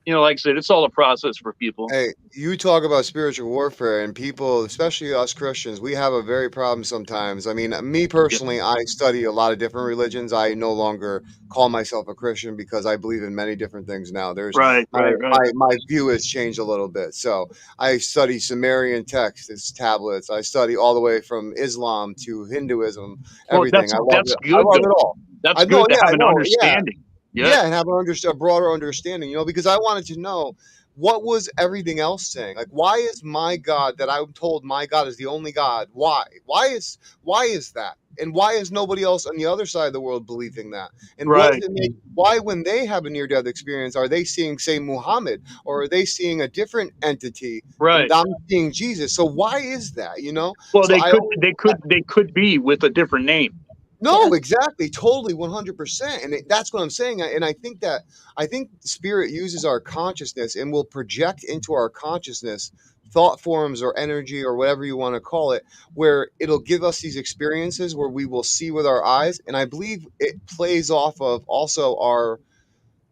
you know, like I said, it's all a process for people. Hey, you talk about spiritual warfare, and people, especially us Christians, we have a very problem sometimes. I mean, me personally, I study a lot of different religions. I no longer call myself a Christian because I believe in many different things now. There's Right. my view has changed a little bit. So I study Sumerian texts, it's tablets. I study all the way from Islam to Hinduism, Well, everything. I love that's it. I good love though. it all. That's I know, good to yeah, have I an know, yeah. understanding. Yeah, and have a broader understanding, because I wanted to know what was everything else saying. Like, why is my God that I'm told my God is the only God? Why? Why is that? And why is nobody else on the other side of the world believing that? And what Right. does it make? Why, when they have a near-death experience, are they seeing, say, Muhammad, or are they seeing a different entity? Right. And I'm seeing Jesus. So why is that? Well, So they could be with a different name. No, exactly, totally, 100%, and that's what I'm saying. And I think spirit uses our consciousness and will project into our consciousness thought forms or energy or whatever you want to call it, where it'll give us these experiences where we will see with our eyes. And I believe it plays off of also our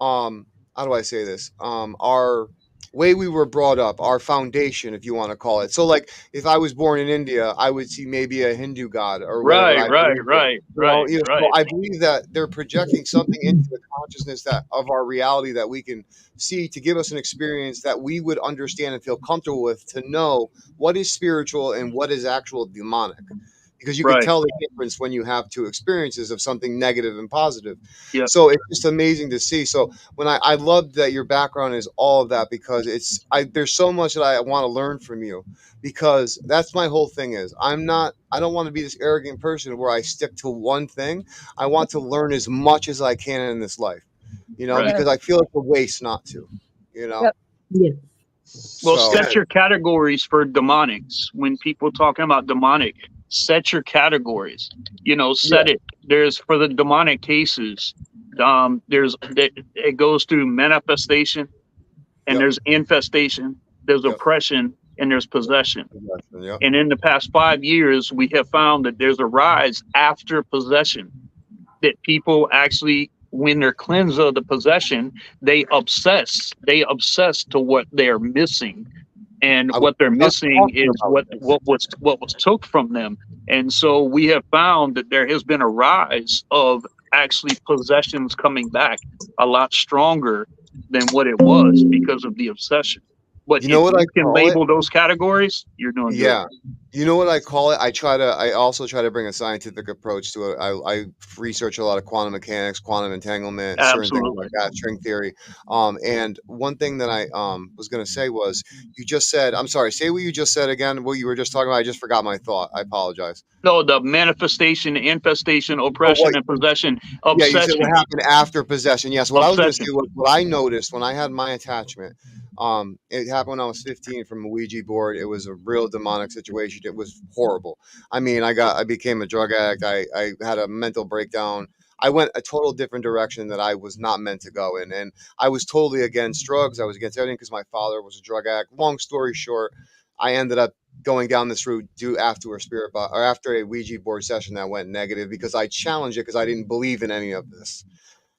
how do I say this? Our way we were brought up, our foundation, if you want to call it. So, like, if I was born in India, I would see maybe a Hindu god or whatever. Right. So I believe that they're projecting something into the consciousness that of our reality that we can see to give us an experience that we would understand and feel comfortable with, to know what is spiritual and what is actual demonic. Because you can Right. tell the difference when you have two experiences of something negative and positive. Yep. So it's just amazing to see. So when I love that your background is all of that, because there's so much that I want to learn from you, because that's my whole thing is I don't want to be this arrogant person where I stick to one thing. I want to learn as much as I can in this life, Right. because I feel it's a waste not to, Yep. Yeah. Well, So set your categories for demonics. When people talking about demonic, set your categories. Set it. There's for the demonic cases. It goes through manifestation, and Yep. there's infestation, there's Yep. oppression, and there's possession. Yep. And in the past 5 years, we have found that there's a rise after possession. That people actually, when they're cleansed of the possession, they obsess to what they're missing, and what they're missing is what was took from them. And so we have found that there has been a rise of actually possessions coming back a lot stronger than what it was because of the obsession. But You know what I can call label those categories, you're doing Yeah. good. You know what I call it? I also try to bring a scientific approach to it. I research a lot of quantum mechanics, quantum entanglement, certain things Absolutely. like that, string theory. And one thing that I was going to say was, you just said, I'm sorry, say what you just said again, what you were just talking about. I just forgot my thought. I apologize. No, the manifestation, infestation, oppression, and possession, Yeah, you said obsession. what happened after possession. Yes, what I was going to Obsession. say was what I noticed when I had my attachment. It happened when I was 15 from a Ouija board. It was a real demonic situation. It was horrible. I mean, I became a drug addict. I had a mental breakdown. I went a total different direction that I was not meant to go in. And I was totally against drugs. I was against everything because my father was a drug addict. Long story short, I ended up going down this route after a or after a Ouija board session that went negative, because I challenged it because I didn't believe in any of this.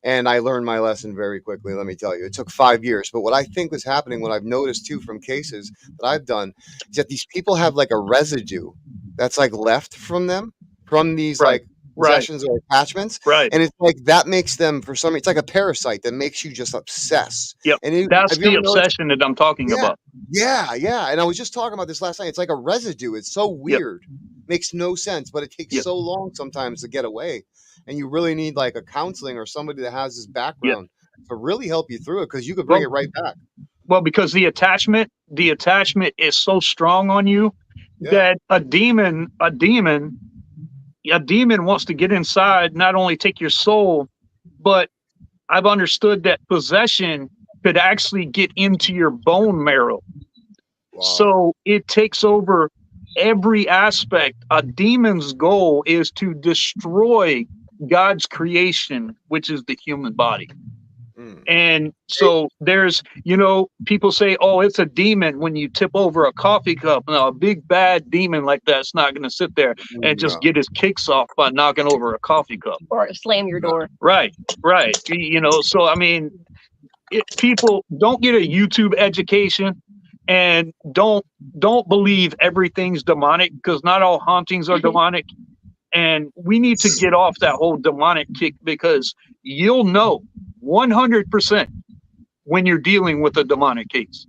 And I learned my lesson very quickly, let me tell you. It took 5 years. But what I think was happening, what I've noticed too from cases that I've done, is that these people have like a residue that's like left from them, from these like possessions or attachments. Right. And it's like that makes them, for some, it's like a parasite that makes you just obsess. Yep. And That's the obsession that I'm talking about. Yeah. And I was just talking about this last night. It's like a residue. It's so weird. Makes no sense, but it takes so long sometimes to get away. And you really need like a counseling or somebody that has this background to really help you through it, because you could bring it right back. Well, because the attachment is so strong on you that a demon wants to get inside, not only take your soul, but I've understood that possession could actually get into your bone marrow. Wow. So it takes over every aspect. A demon's goal is to destroy God's creation, which is the human body. And so there's, people say, oh, it's a demon when you tip over a coffee cup. No, a big bad demon like that's not going to sit there and just get his kicks off by knocking over a coffee cup. Or slam your door. Right. So, I mean, people don't get a YouTube education, and don't believe everything's demonic, because not all hauntings are demonic. And we need to get off that whole demonic kick, because you'll know 100% when you're dealing with a demonic case.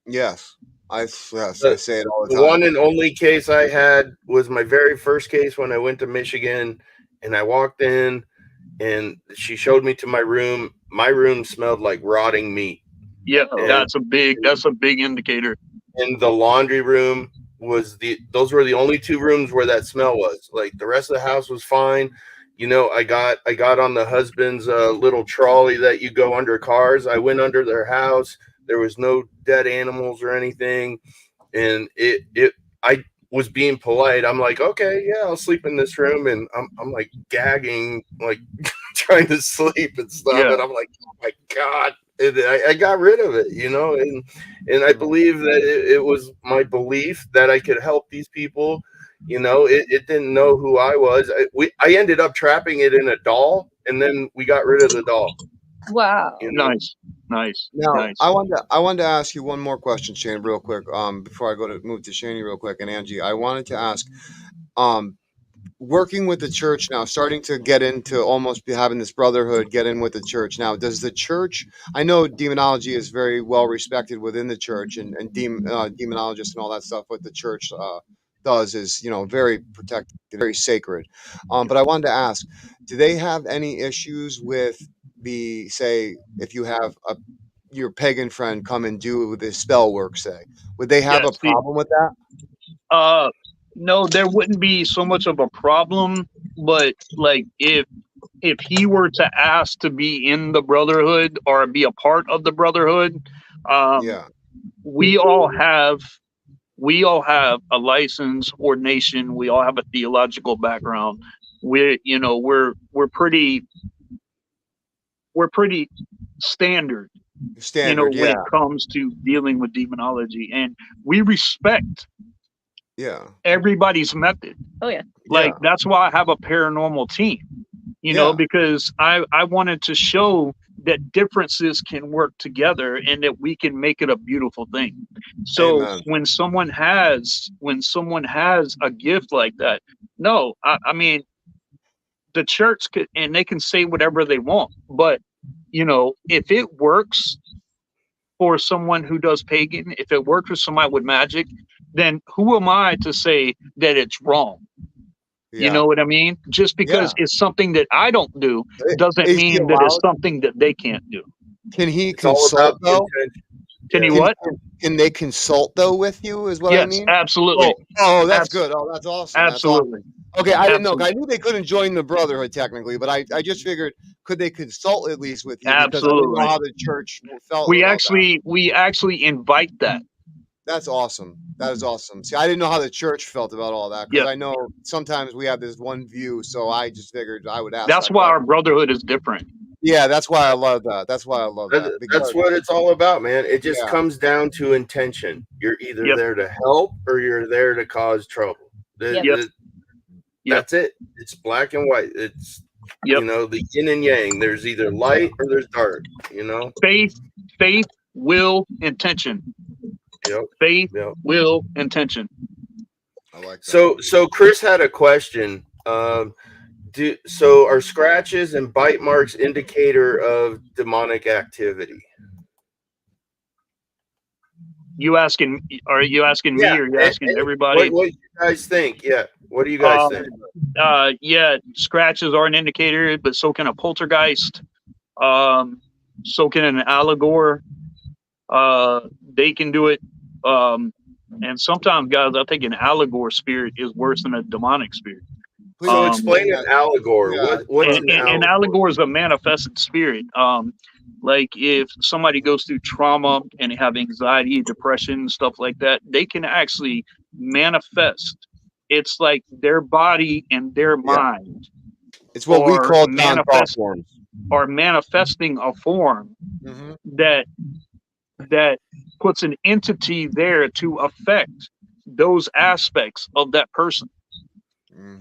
Yes, I say it all the The time. one and only case I had was my very first case when I went to Michigan, and I walked in and she showed me to my room. My room smelled like rotting meat. Yeah, And- that's a big indicator. In the laundry room those were the only two rooms where that smell was. Like, the rest of the house was fine. You know, I got on the husband's little trolley that you go under cars. I went under their house. There was no dead animals or anything. And I was being polite. I'm like, okay, yeah, I'll sleep in this room. And I'm like gagging, like trying to sleep and stuff. Yeah. And I'm like, oh my God. And I got rid of it, you know, and I believe that it was my belief that I could help these people. You know, it didn't know who I was. I ended up trapping it in a doll, and then we got rid of the doll. Wow. You know? Nice. Now, Nice. I wanted to ask you one more question, Shane, real quick. Before I move to Shane real quick, and Angie, I wanted to ask, working with the church now, starting to get into almost having this brotherhood, get in with the church now. Does the church? I know demonology is very well respected within the church, and demonologists and all that stuff. What the church does is, you know, very protected, very sacred. But I wanted to ask, do they have any issues with say, if you have your pagan friend come and do the spell work, say, would they have a problem with that? No, there wouldn't be so much of a problem, but like if he were to ask to be in the brotherhood or be a part of the brotherhood, we all have a license, ordination. We all have a theological background. We're pretty standard. You know, when it comes to dealing with demonology, and we respect everybody's method. Oh yeah. Like, that's why I have a paranormal team, you know, because I wanted to show that differences can work together and that we can make it a beautiful thing. So Amen. when someone has a gift like that, no, I mean, the church could, and they can say whatever they want, but you know, if it works for someone who does pagan, if it works for somebody with magic, then who am I to say that it's wrong? You know what I mean? Just because it's something that I don't do doesn't mean that it's something that they can't do. Can he consult though? Can he what? Can they consult though with you? Is what I mean. Absolutely. Oh, that's good. Oh, that's awesome. Absolutely. That's awesome. Okay, I didn't know. I knew they couldn't join the brotherhood technically, but I just figured, could they consult at least with you? Because I didn't know how the church felt. We actually invite that. That's awesome. That is awesome. See, I didn't know how the church felt about all that, because I know sometimes we have this one view, so I just figured I would ask. That's why our brotherhood is different. Yeah, that's why I love that. That's why I love that. That's what it's all about, man. It just comes down to intention. You're either there to help or you're there to cause trouble. That's it. It's black and white. It's you know, the yin and yang. There's either light or there's dark. You know, faith, will, intention. Faith, will, intention. I like that. So Chris had a question. So are scratches and bite marks indicator of demonic activity? Are you asking me, or are you asking everybody? What do you guys think? Yeah. What do you guys think? Yeah, scratches are an indicator, but so can a poltergeist. So can an allegor. They can do it. And sometimes, guys, I think an allegor spirit is worse than a demonic spirit. So explain an allegor. What's an allegor? An allegor is a manifested spirit. Like if somebody goes through trauma and they have anxiety, depression, stuff like that, they can actually manifest. It's like their body and their mind. It's what we call thought forms. Are manifesting a form that puts an entity there to affect those aspects of that person.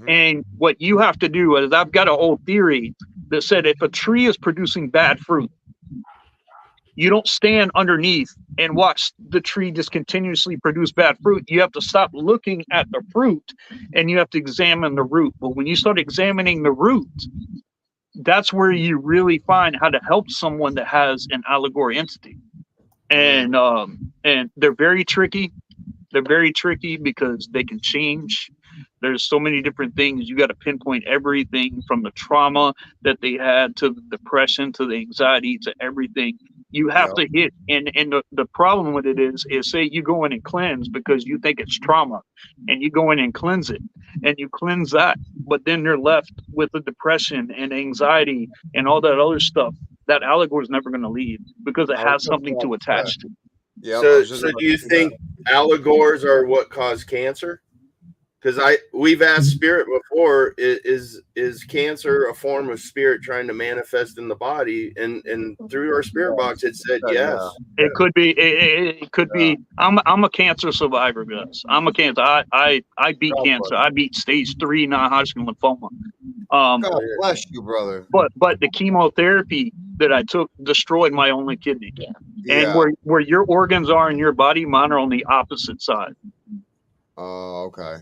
And what you have to do is, I've got an old theory that said if a tree is producing bad fruit, You don't stand underneath and watch the tree just continuously produce bad fruit. You have to stop looking at the fruit and you have to examine the root. But when you start examining the root, that's where you really find how to help someone that has an allegory entity. And they're very tricky. They're very tricky because they can change. There's so many different things. You got to pinpoint everything from the trauma that they had to the depression to the anxiety to everything. You have to hit, and the problem with it is say you go in and cleanse because you think it's trauma, and you go in and cleanse it, and you cleanse that, but then you're left with the depression and anxiety and all that other stuff. That allegory is never going to leave because it has something to attach to. So do you think allegors are what cause cancer? Because we've asked spirit before, is cancer a form of spirit trying to manifest in the body? And through our spirit box, it said yes. It could be. It could be. I'm a cancer survivor, guys. I'm a cancer. I beat cancer. I beat stage 3 non-Hodgkin lymphoma. God bless you, brother. But the chemotherapy that I took destroyed my only kidney. And where your organs are in your body, mine are on the opposite side. Oh, okay.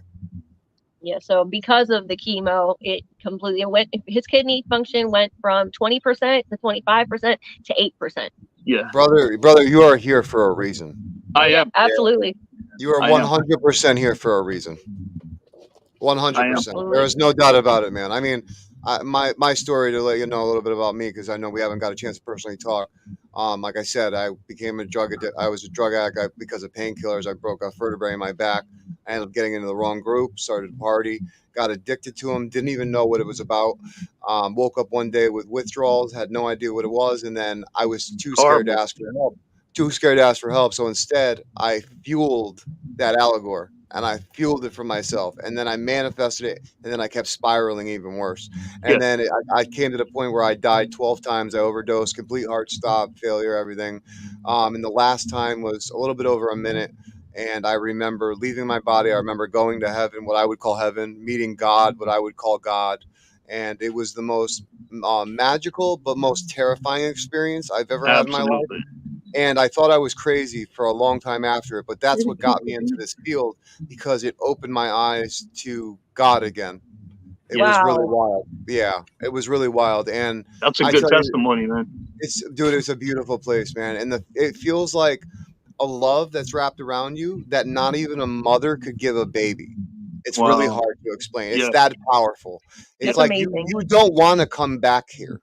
Yeah, so because of the chemo, it completely went. His kidney function went from 20% to 25% to 8%. Yeah, brother, you are here for a reason. I am absolutely. You are 100% here for a reason. 100%. There is no doubt about it, man. I mean, my story, to let you know a little bit about me, because I know we haven't got a chance to personally talk. Like I said, I became a drug addict. I was a drug addict because of painkillers. I broke a vertebrae in my back. I ended up getting into the wrong group, started to party, got addicted to them, didn't even know what it was about. Woke up one day with withdrawals, had no idea what it was, and then I was too scared to ask for help. So instead, I fueled that allegor, and I fueled it for myself, and then I manifested it, and then I kept spiraling even worse. And then I came to the point where I died 12 times. I overdosed, complete heart stop, failure, everything. And the last time was a little bit over a minute. And I remember leaving my body. I remember going to heaven, what I would call heaven, meeting God, what I would call God. And it was the most magical but most terrifying experience I've ever had in my life. And I thought I was crazy for a long time after it, but that's what got me into this field, because it opened my eyes to God again. It was really wild. Yeah, it was really wild. And that's a good testimony, man. It's a beautiful place, man. And it feels like a love that's wrapped around you that not even a mother could give a baby. It's really hard to explain. It's that powerful. It's like you don't want to come back here.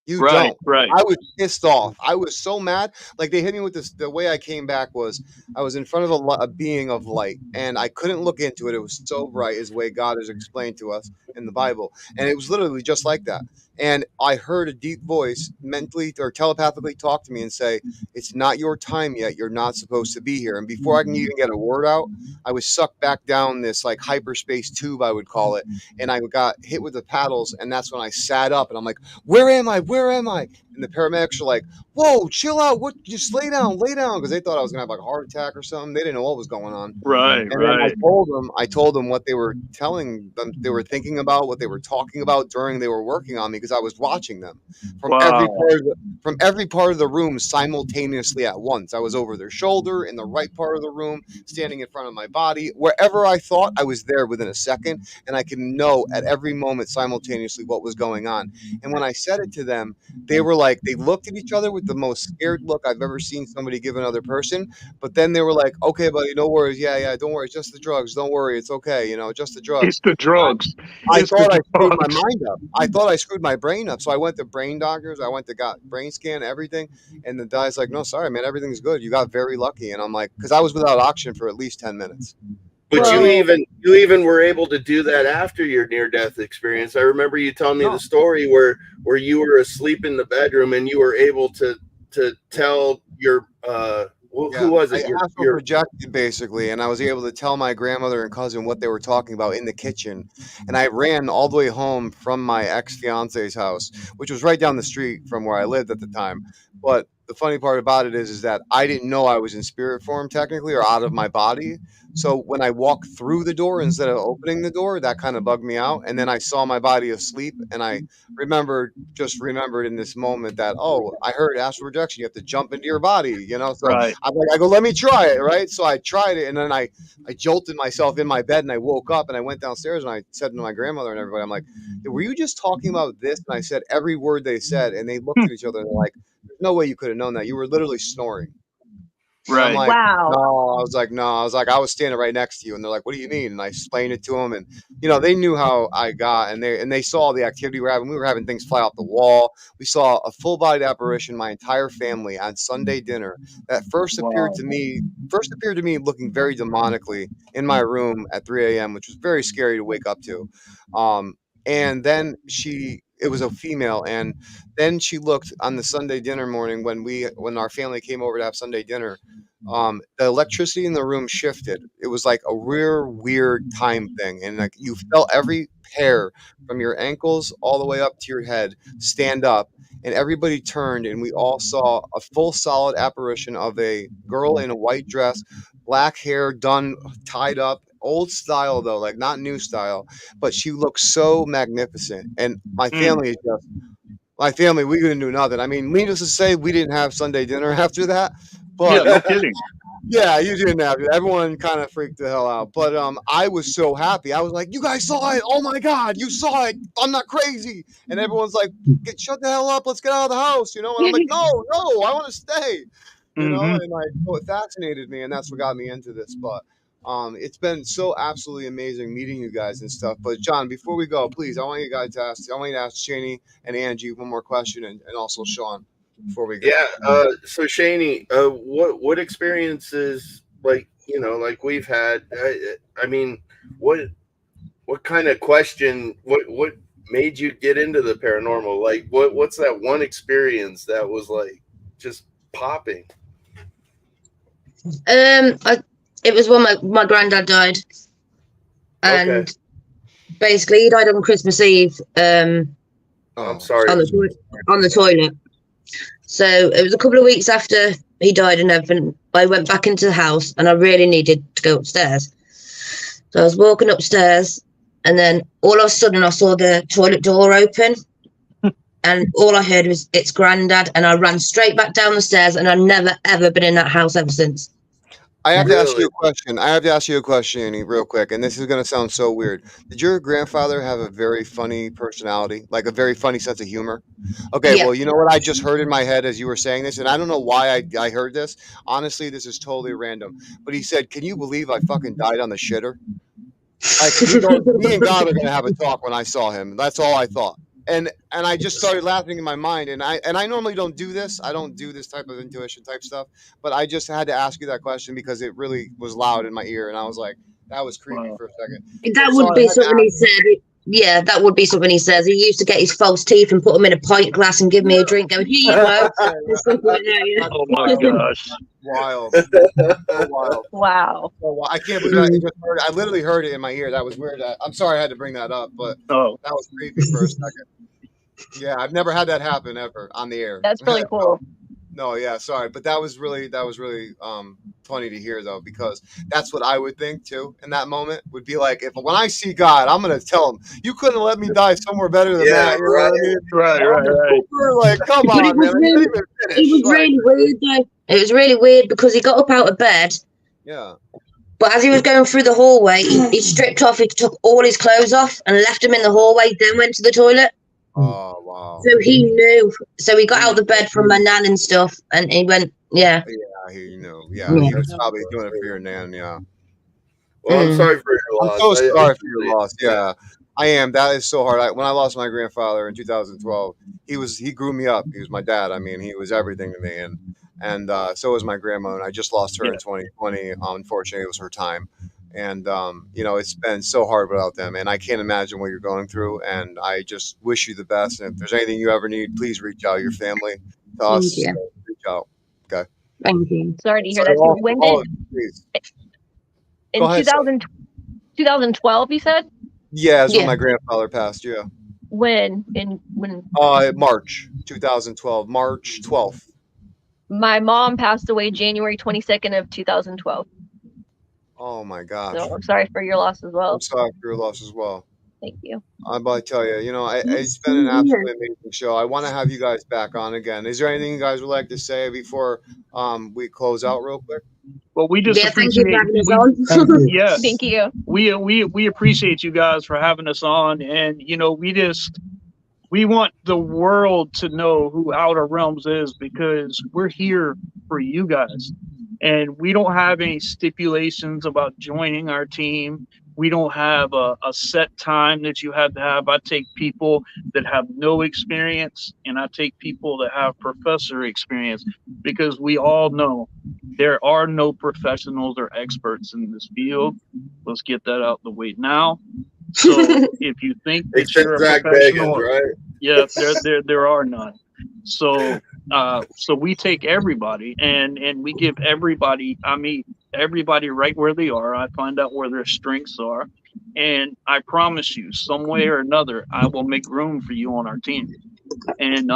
You don't. Right. I was pissed off. I was so mad. Like, they hit me with this. The way I came back was I was in front of a being of light, and I couldn't look into it. It was so bright, is the way God has explained to us in the Bible. And it was literally just like that. And I heard a deep voice mentally or telepathically talk to me and say, "It's not your time yet. You're not supposed to be here." And before I can even get a word out, I was sucked back down this like hyperspace tube, I would call it. And I got hit with the paddles. And that's when I sat up and I'm like, "Where am I? Where am I?" And the paramedics are like, "Whoa, chill out. What? Just lay down. Because they thought I was going to have like a heart attack or something. They didn't know what was going on. Right. Then I told them what they were telling them, they were thinking about, what they were talking about during they were working on me, because I was watching them from every part of the room simultaneously at once. I was over their shoulder, in the right part of the room, standing in front of my body. Wherever I thought, I was there within a second, and I could know at every moment simultaneously what was going on. And when I said it to them, they were like, they looked at each other with the most scared look I've ever seen somebody give another person. But then they were like, "Okay, buddy, no worries. Yeah, don't worry. Just the drugs. Don't worry. It's okay. Just the drugs." It's the drugs. I thought I screwed my mind up. I thought I screwed my brain up. So I went to brain doctors. I went to got brain scan, everything. And the guy's like, "No, sorry, man. Everything's good. You got very lucky." And I'm like, because I was without oxygen for at least 10 minutes. But you even were able to do that after your near-death experience. I remember you telling me the story where you were asleep in the bedroom and you were able to tell your who was it? I astral projected, basically, and I was able to tell my grandmother and cousin what they were talking about in the kitchen. And I ran all the way home from my ex-fiance's house, which was right down the street from where I lived at the time. But the funny part about it is that I didn't know I was in spirit form technically or out of my body. So when I walked through the door instead of opening the door, that kind of bugged me out. And then I saw my body asleep, and I remembered in this moment that, oh, I heard astral projection. You have to jump into your body, you know. So Right. I go, let me try it, right? So I tried it, and then I jolted myself in my bed, and I woke up, and I went downstairs, and I said to my grandmother and everybody, I'm like, were you just talking about this? And I said every word they said, and they looked at each other and they're like, there's no way you could have known that. You were literally snoring. And I'm Right. like, Wow. no, I was standing right next to you. And they're like, what do you mean? And I explained it to them. And, you know, they knew how I got, and they saw the activity we're having. We were having things fly off the wall. We saw a full bodied apparition, my entire family on Sunday dinner that first appeared to me looking very demonically in my room at 3 a.m., which was very scary to wake up to. And then it was a female. And then she looked on the Sunday dinner morning when our family came over to have Sunday dinner. The electricity in the room shifted. It was like a real weird time thing, and like you felt every hair from your ankles all the way up to your head stand up, and everybody turned, and we all saw a full solid apparition of a girl in a white dress, black hair done tied up, old style though, like not new style, but she looked so magnificent. And my family is just we couldn't do nothing. I mean, needless to say, we didn't have Sunday dinner after that. But Yeah, no kidding. yeah, you didn't have it. Everyone kind of freaked the hell out. But I was so happy. I was like, you guys saw it. Oh my God, you saw it. I'm not crazy. And everyone's like, shut the hell up. Let's get out of the house. You know, and I'm like, no, I want to stay. You know, Mhm. and so it fascinated me, and that's what got me into this. But it's been so absolutely amazing meeting you guys and stuff. But John, before we go, please, I want you to ask Shani and Angie one more question, and also Sean before we go. Yeah. So Shaney, what experiences like we've had? I mean, what kind of question? What made you get into the paranormal? Like, what's that one experience that was like just popping? It was when my granddad died, and Okay. basically he died on Christmas Eve. I'm sorry. On the toilet. So it was a couple of weeks after he died and everything. I went back into the house, and I really needed to go upstairs. So I was walking upstairs, and then all of a sudden I saw the toilet door open, and all I heard was, "It's Granddad," and I ran straight back down the stairs, and I've never ever been in that house ever since. I have to ask you Really? a question. I have to ask you a question, Annie, real quick, and this is going to sound so weird. Did your grandfather have a very funny personality, like a very funny sense of humor? Okay, Yeah. well, you know what I just heard in my head as you were saying this, and I don't know why I heard this. Honestly, this is totally random. But he said, "Can you believe I fucking died on the shitter?" Like me and God are going to have a talk when I saw him. That's all I thought. And I just started laughing in my mind, and I normally don't do this. I don't do this type of intuition type stuff, but I just had to ask you that question because it really was loud in my ear, and I was like, that was creepy Wow. for a second. That So would I be had to something he ask. said. Yeah, that would be something he says. He used to get his false teeth and put them in a pint glass and give me a drink. Go, here you go. And stuff like that, yeah. Oh my gosh. Wild, so wild. Wow. So I can't believe I just heard it. I literally heard it in my ear. That was weird. I'm sorry I had to bring that up, but Oh, that was creepy for a second. Yeah, I've never had that happen ever on the air. That's really cool. No, yeah, sorry, but that was really funny to hear though, because that's what I would think too in that moment. Would be like, if when I see God, I'm gonna tell him, you couldn't let me die somewhere better than Yeah, that. You know what I mean? right. We're like, come But on, it was man, I really, didn't even it finish. was Like, really weird though. It was really weird because he got up out of bed, yeah. but as he was going through the hallway, he stripped off, he took all his clothes off and left them in the hallway, then went to the toilet. Oh wow. So he knew. So he got out of the bed from my nan and stuff, and he went, yeah. Yeah, he knew. Yeah, he was probably doing it for your nan. Yeah. Well, I'm sorry for your I'm loss. so sorry for your loss. Yeah, I am. That is so hard. When I lost my grandfather in 2012, he grew me up. He was my dad. I mean, he was everything to me, and so was my grandma. And I just lost her in 2020. Unfortunately, it was her time. And you know, it's been so hard without them, and I can't imagine what you're going through. And I just wish you the best. And if there's anything you ever need, please reach out. Your family to us. Thank you. So reach out. Okay. Thank you. Sorry to hear So that too. When did please. in Go ahead, 2012 you said? Yeah, it's when Yeah. my grandfather passed. Yeah. When March 2012, March 12th. My mom passed away January 22nd of 2012. Oh my gosh. So I'm sorry for your loss as well. I'm sorry for your loss as well. Thank you. I'm about to tell you, it's been an absolutely amazing show. I want to have you guys back on again. Is there anything you guys would like to say before we close out real quick? Well, we just Thank you for appreciate. having us on. Yes, Thank you. We appreciate you guys for having us on, and we want the world to know who Outer Realms is, because we're here for you guys. And we don't have any stipulations about joining our team. We don't have a set time that you have to have. I take people that have no experience, and I take people that have professor experience, because we all know there are no professionals or experts in this field. Let's get that out the way now. So if you think that Except you're a Zach professional, Bagans, right? yeah, there are none. So we take everybody, and we give everybody. I meet everybody right where they are. I find out where their strengths are, and I promise you, some way or another, I will make room for you on our team. And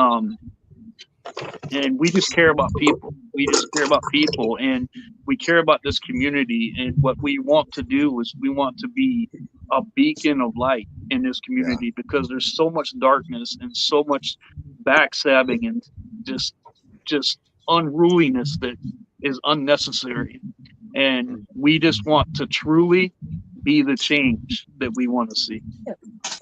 we just care about people. We just care about people, and we care about this community. And what we want to do is we want to be a beacon of light in this community, because there's so much darkness and so much backstabbing and just unruliness that is unnecessary. And we just want to truly be the change that we want to see.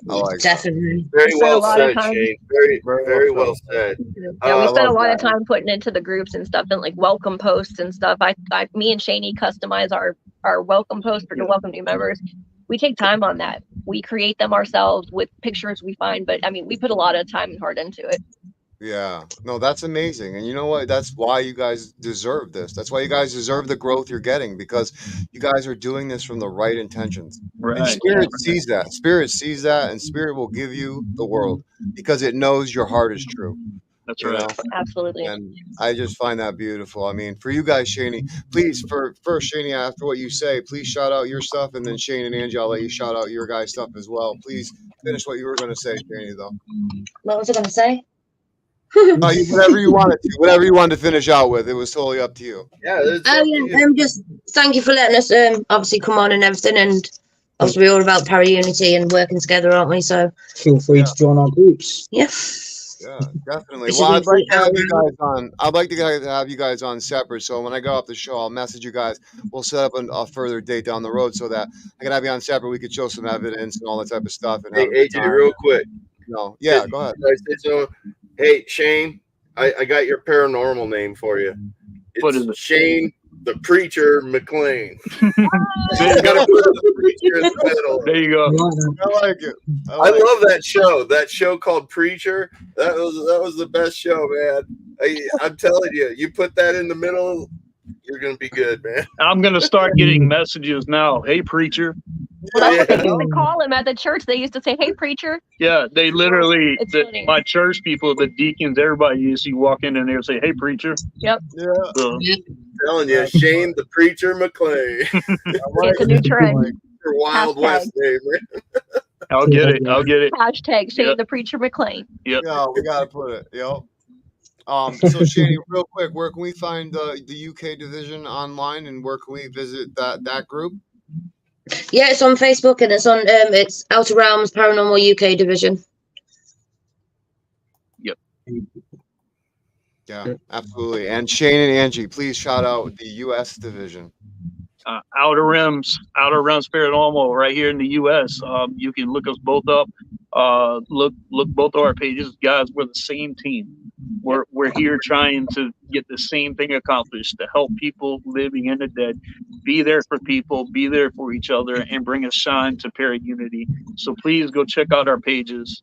I like Definitely. Very well lot of said, time. Shane. Very, Very very well well said. Yeah, we I spent a love lot of that. time putting into the groups and stuff, and like welcome posts and stuff. Me and Shaney customize our welcome posts for to welcome new members. We take time on that. We create them ourselves with pictures we find, but I mean, we put a lot of time and heart into it. Yeah, no, that's amazing. And you know what? That's why you guys deserve this. That's why you guys deserve the growth you're getting, because you guys are doing this from the right intentions. And Right. Spirit sees that. Spirit sees that, and Spirit will give you the world because it knows your heart is true. That's You right. know? Absolutely. And I just find that beautiful. I mean, for you guys, Shaney, please, first, Shaney, after what you say, please shout out your stuff, and then Shane and Angie, I'll let you shout out your guys' stuff as well. Please finish what you were going to say, Shaney, though. What was I going to say? Whatever you wanted to, whatever you wanted to finish out with, it was totally up to you. Yeah, it's Oh up to yeah, you. just thank you for letting us obviously come on and everything, and obviously we're all about para unity and working together, aren't we? So Feel free to join our groups. yeah. Yeah, definitely. This Well, is I'd like to have the you guys on. I'd like to have you guys on separate. So when I go off the show, I'll message you guys. We'll set up a further date down the road so that I can have you on separate. We could show some evidence and all that type of stuff. And Hey, have a good AJ, time. real quick. No, yeah, go ahead. Hey, Shane, I got your paranormal name for you. What It's is it? Shane the Preacher McLean. There you You gotta go. put the preacher in the middle. There you go. I like it. I love that show. That show called Preacher. That was the best show, man. I'm telling you, you put that in the middle, you're gonna be good, man. I'm gonna start getting messages now. Hey, preacher. Well, that's what they Yeah. used to call him at the church. They used to say, "Hey, preacher." Yeah, they literally, It's funny. my church people, the deacons, everybody, you see walk in and they'll say, "Hey, preacher." Yep. Yeah, So, I'm telling you, Shane the Preacher McLean. It's a new trend. Your Wild Hashtag. West name, man. I'll get it. I'll get it. Hashtag Shane Yep. the Preacher McLean. Yep. yeah, we gotta put it. Yep. So Shani, real quick, where can we find the UK division online, and where can we visit that group? Yeah, it's on Facebook, and it's on it's Outer Realms Paranormal UK division. Yep. Yeah, absolutely. And Shane and Angie, please shout out the US division. Outer Realms Paranormal, right here in the U.S. You can look us both up. Look both of our pages, guys. We're the same team. We're here trying to get the same thing accomplished, to help people living and the dead, be there for people, be there for each other, and bring a shine to para unity. So please go check out our pages,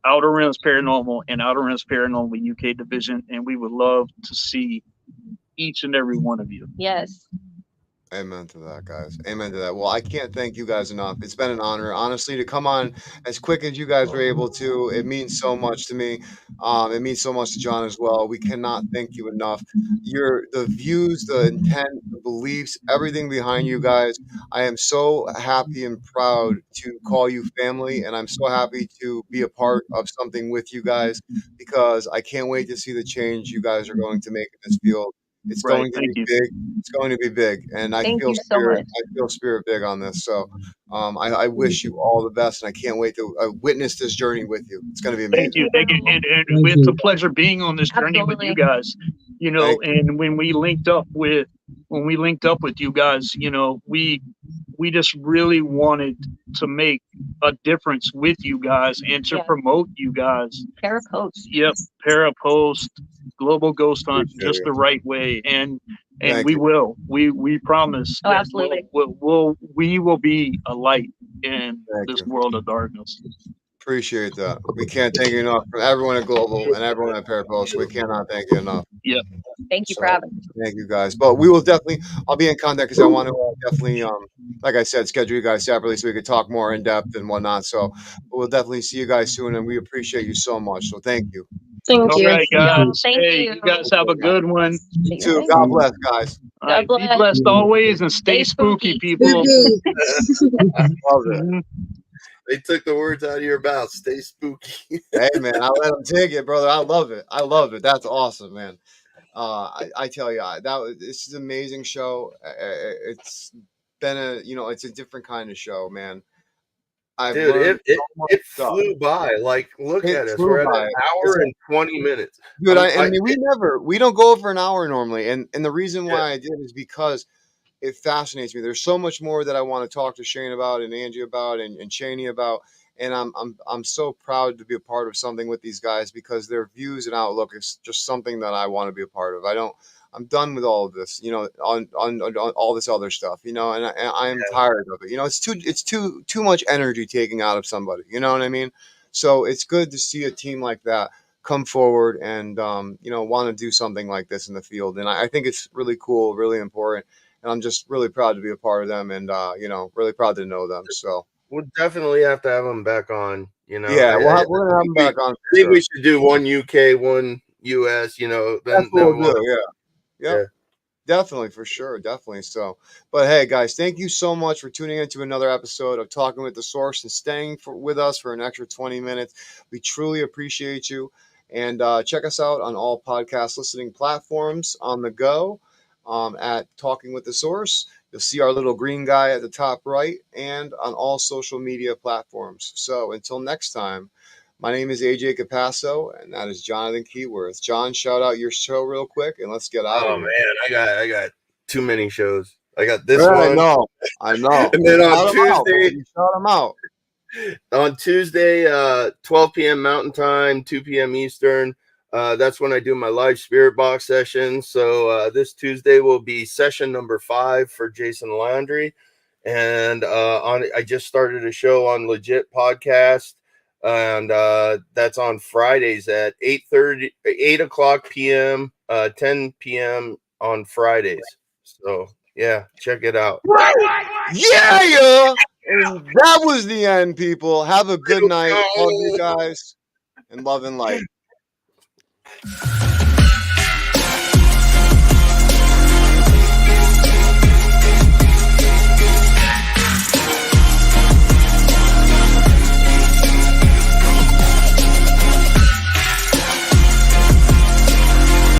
Outer Realms Paranormal and Outer Realms Paranormal UK division, and we would love to see each and every one of you. Yes. Amen to that, guys. Amen to that. Well, I can't thank you guys enough. It's been an honor, honestly, to come on as quick as you guys were able to. It means so much to me. It means so much to John as well. We cannot thank you enough. The views, the intent, the beliefs, everything behind you guys. I am so happy and proud to call you family, and I'm so happy to be a part of something with you guys because I can't wait to see the change you guys are going to make in this field. It's Right. going to Thank be you. big. It's going to be big, and I Thank feel you so spirit. much. I feel spirit big on this. So, I wish you all the best, and I can't wait to witness this journey with you. It's going to be Thank amazing. you. Thank you. And Thank it's a you. pleasure being on this journey with you guys. You know, Thank and when we linked up with you guys, you know, we just really wanted to make a difference with you guys and to Yeah. promote you guys. Parapost. Yep, Parapost, Global Ghost Hunt, Appreciate just it. the right way, and Thank we you. will. We promise. Oh, that absolutely. we will be a light in Thank this you. world of darkness. Appreciate that. We can't thank you enough for everyone at Global and everyone at Parapost. We cannot thank you enough. Yep. Thank you for So, having me. thank you guys. But we will definitely. I'll be in contact because I want to definitely, like I said, schedule you guys separately so we could talk more in depth and whatnot. So we'll definitely see you guys soon, and we appreciate you so much. So thank you. Thank All you. right, guys. Thank Hey, you. you guys have a good one. You too. God bless, guys. All right, be bless. blessed always and stay Stay spooky, spooky. people. Love it. Mhm. They took the words out of your mouth. Stay spooky. Hey man, I let them take it, brother. I love it. I love it. That's awesome, man. I tell you, this is an amazing show. It's been it's a different kind of show, man. I've Dude, learned so much it stuff. flew by. Like, look It at us. flew We're at by. an hour and 20 minutes. Dude, I I mean, we don't go over an hour normally, and the reason Yeah. why I did is because it fascinates me. There's so much more that I want to talk to Shane about and Angie about and Shaney about, and I'm so proud to be a part of something with these guys because their views and outlook is just something that I want to be a part of. I'm done with all of this, on all this other stuff, and I'm tired of it. It's too much energy taking out of somebody. You know what I mean? So it's good to see a team like that come forward and want to do something like this in the field, and I think it's really cool, really important, and I'm just really proud to be a part of them, and really proud to know them. So We'll definitely have to have them back on. yeah, we're gonna have them back on. I think we should do one UK, one US. Then That's what we'll we'll do. Yeah. yeah. Definitely, for sure, definitely. So, but hey, guys, thank you so much for tuning into another episode of Talking with the Source and staying with us for an extra 20 minutes. We truly appreciate you. And check us out on all podcast listening platforms on the go at Talking with the Source. You'll see our little green guy at the top right and on all social media platforms. So until next time, my name is AJ Capasso, and that is Jonathan Keyworth. John, shout out your show real quick, and let's get out of here. Oh man, I got too many shows. I got this Yeah, one. I know. And then on Shout them out. On Tuesday, 12 p.m. Mountain Time, 2 p.m. Eastern. That's when I do my live spirit box session. So this Tuesday will be session number 5 for Jason Landry. And I just started a show on Legit Podcast. And that's on Fridays at 8 o'clock p.m., 10 p.m. on Fridays. So yeah, check it out. Yeah. And that was the end, people. Have a good night. Love you guys. And love and light.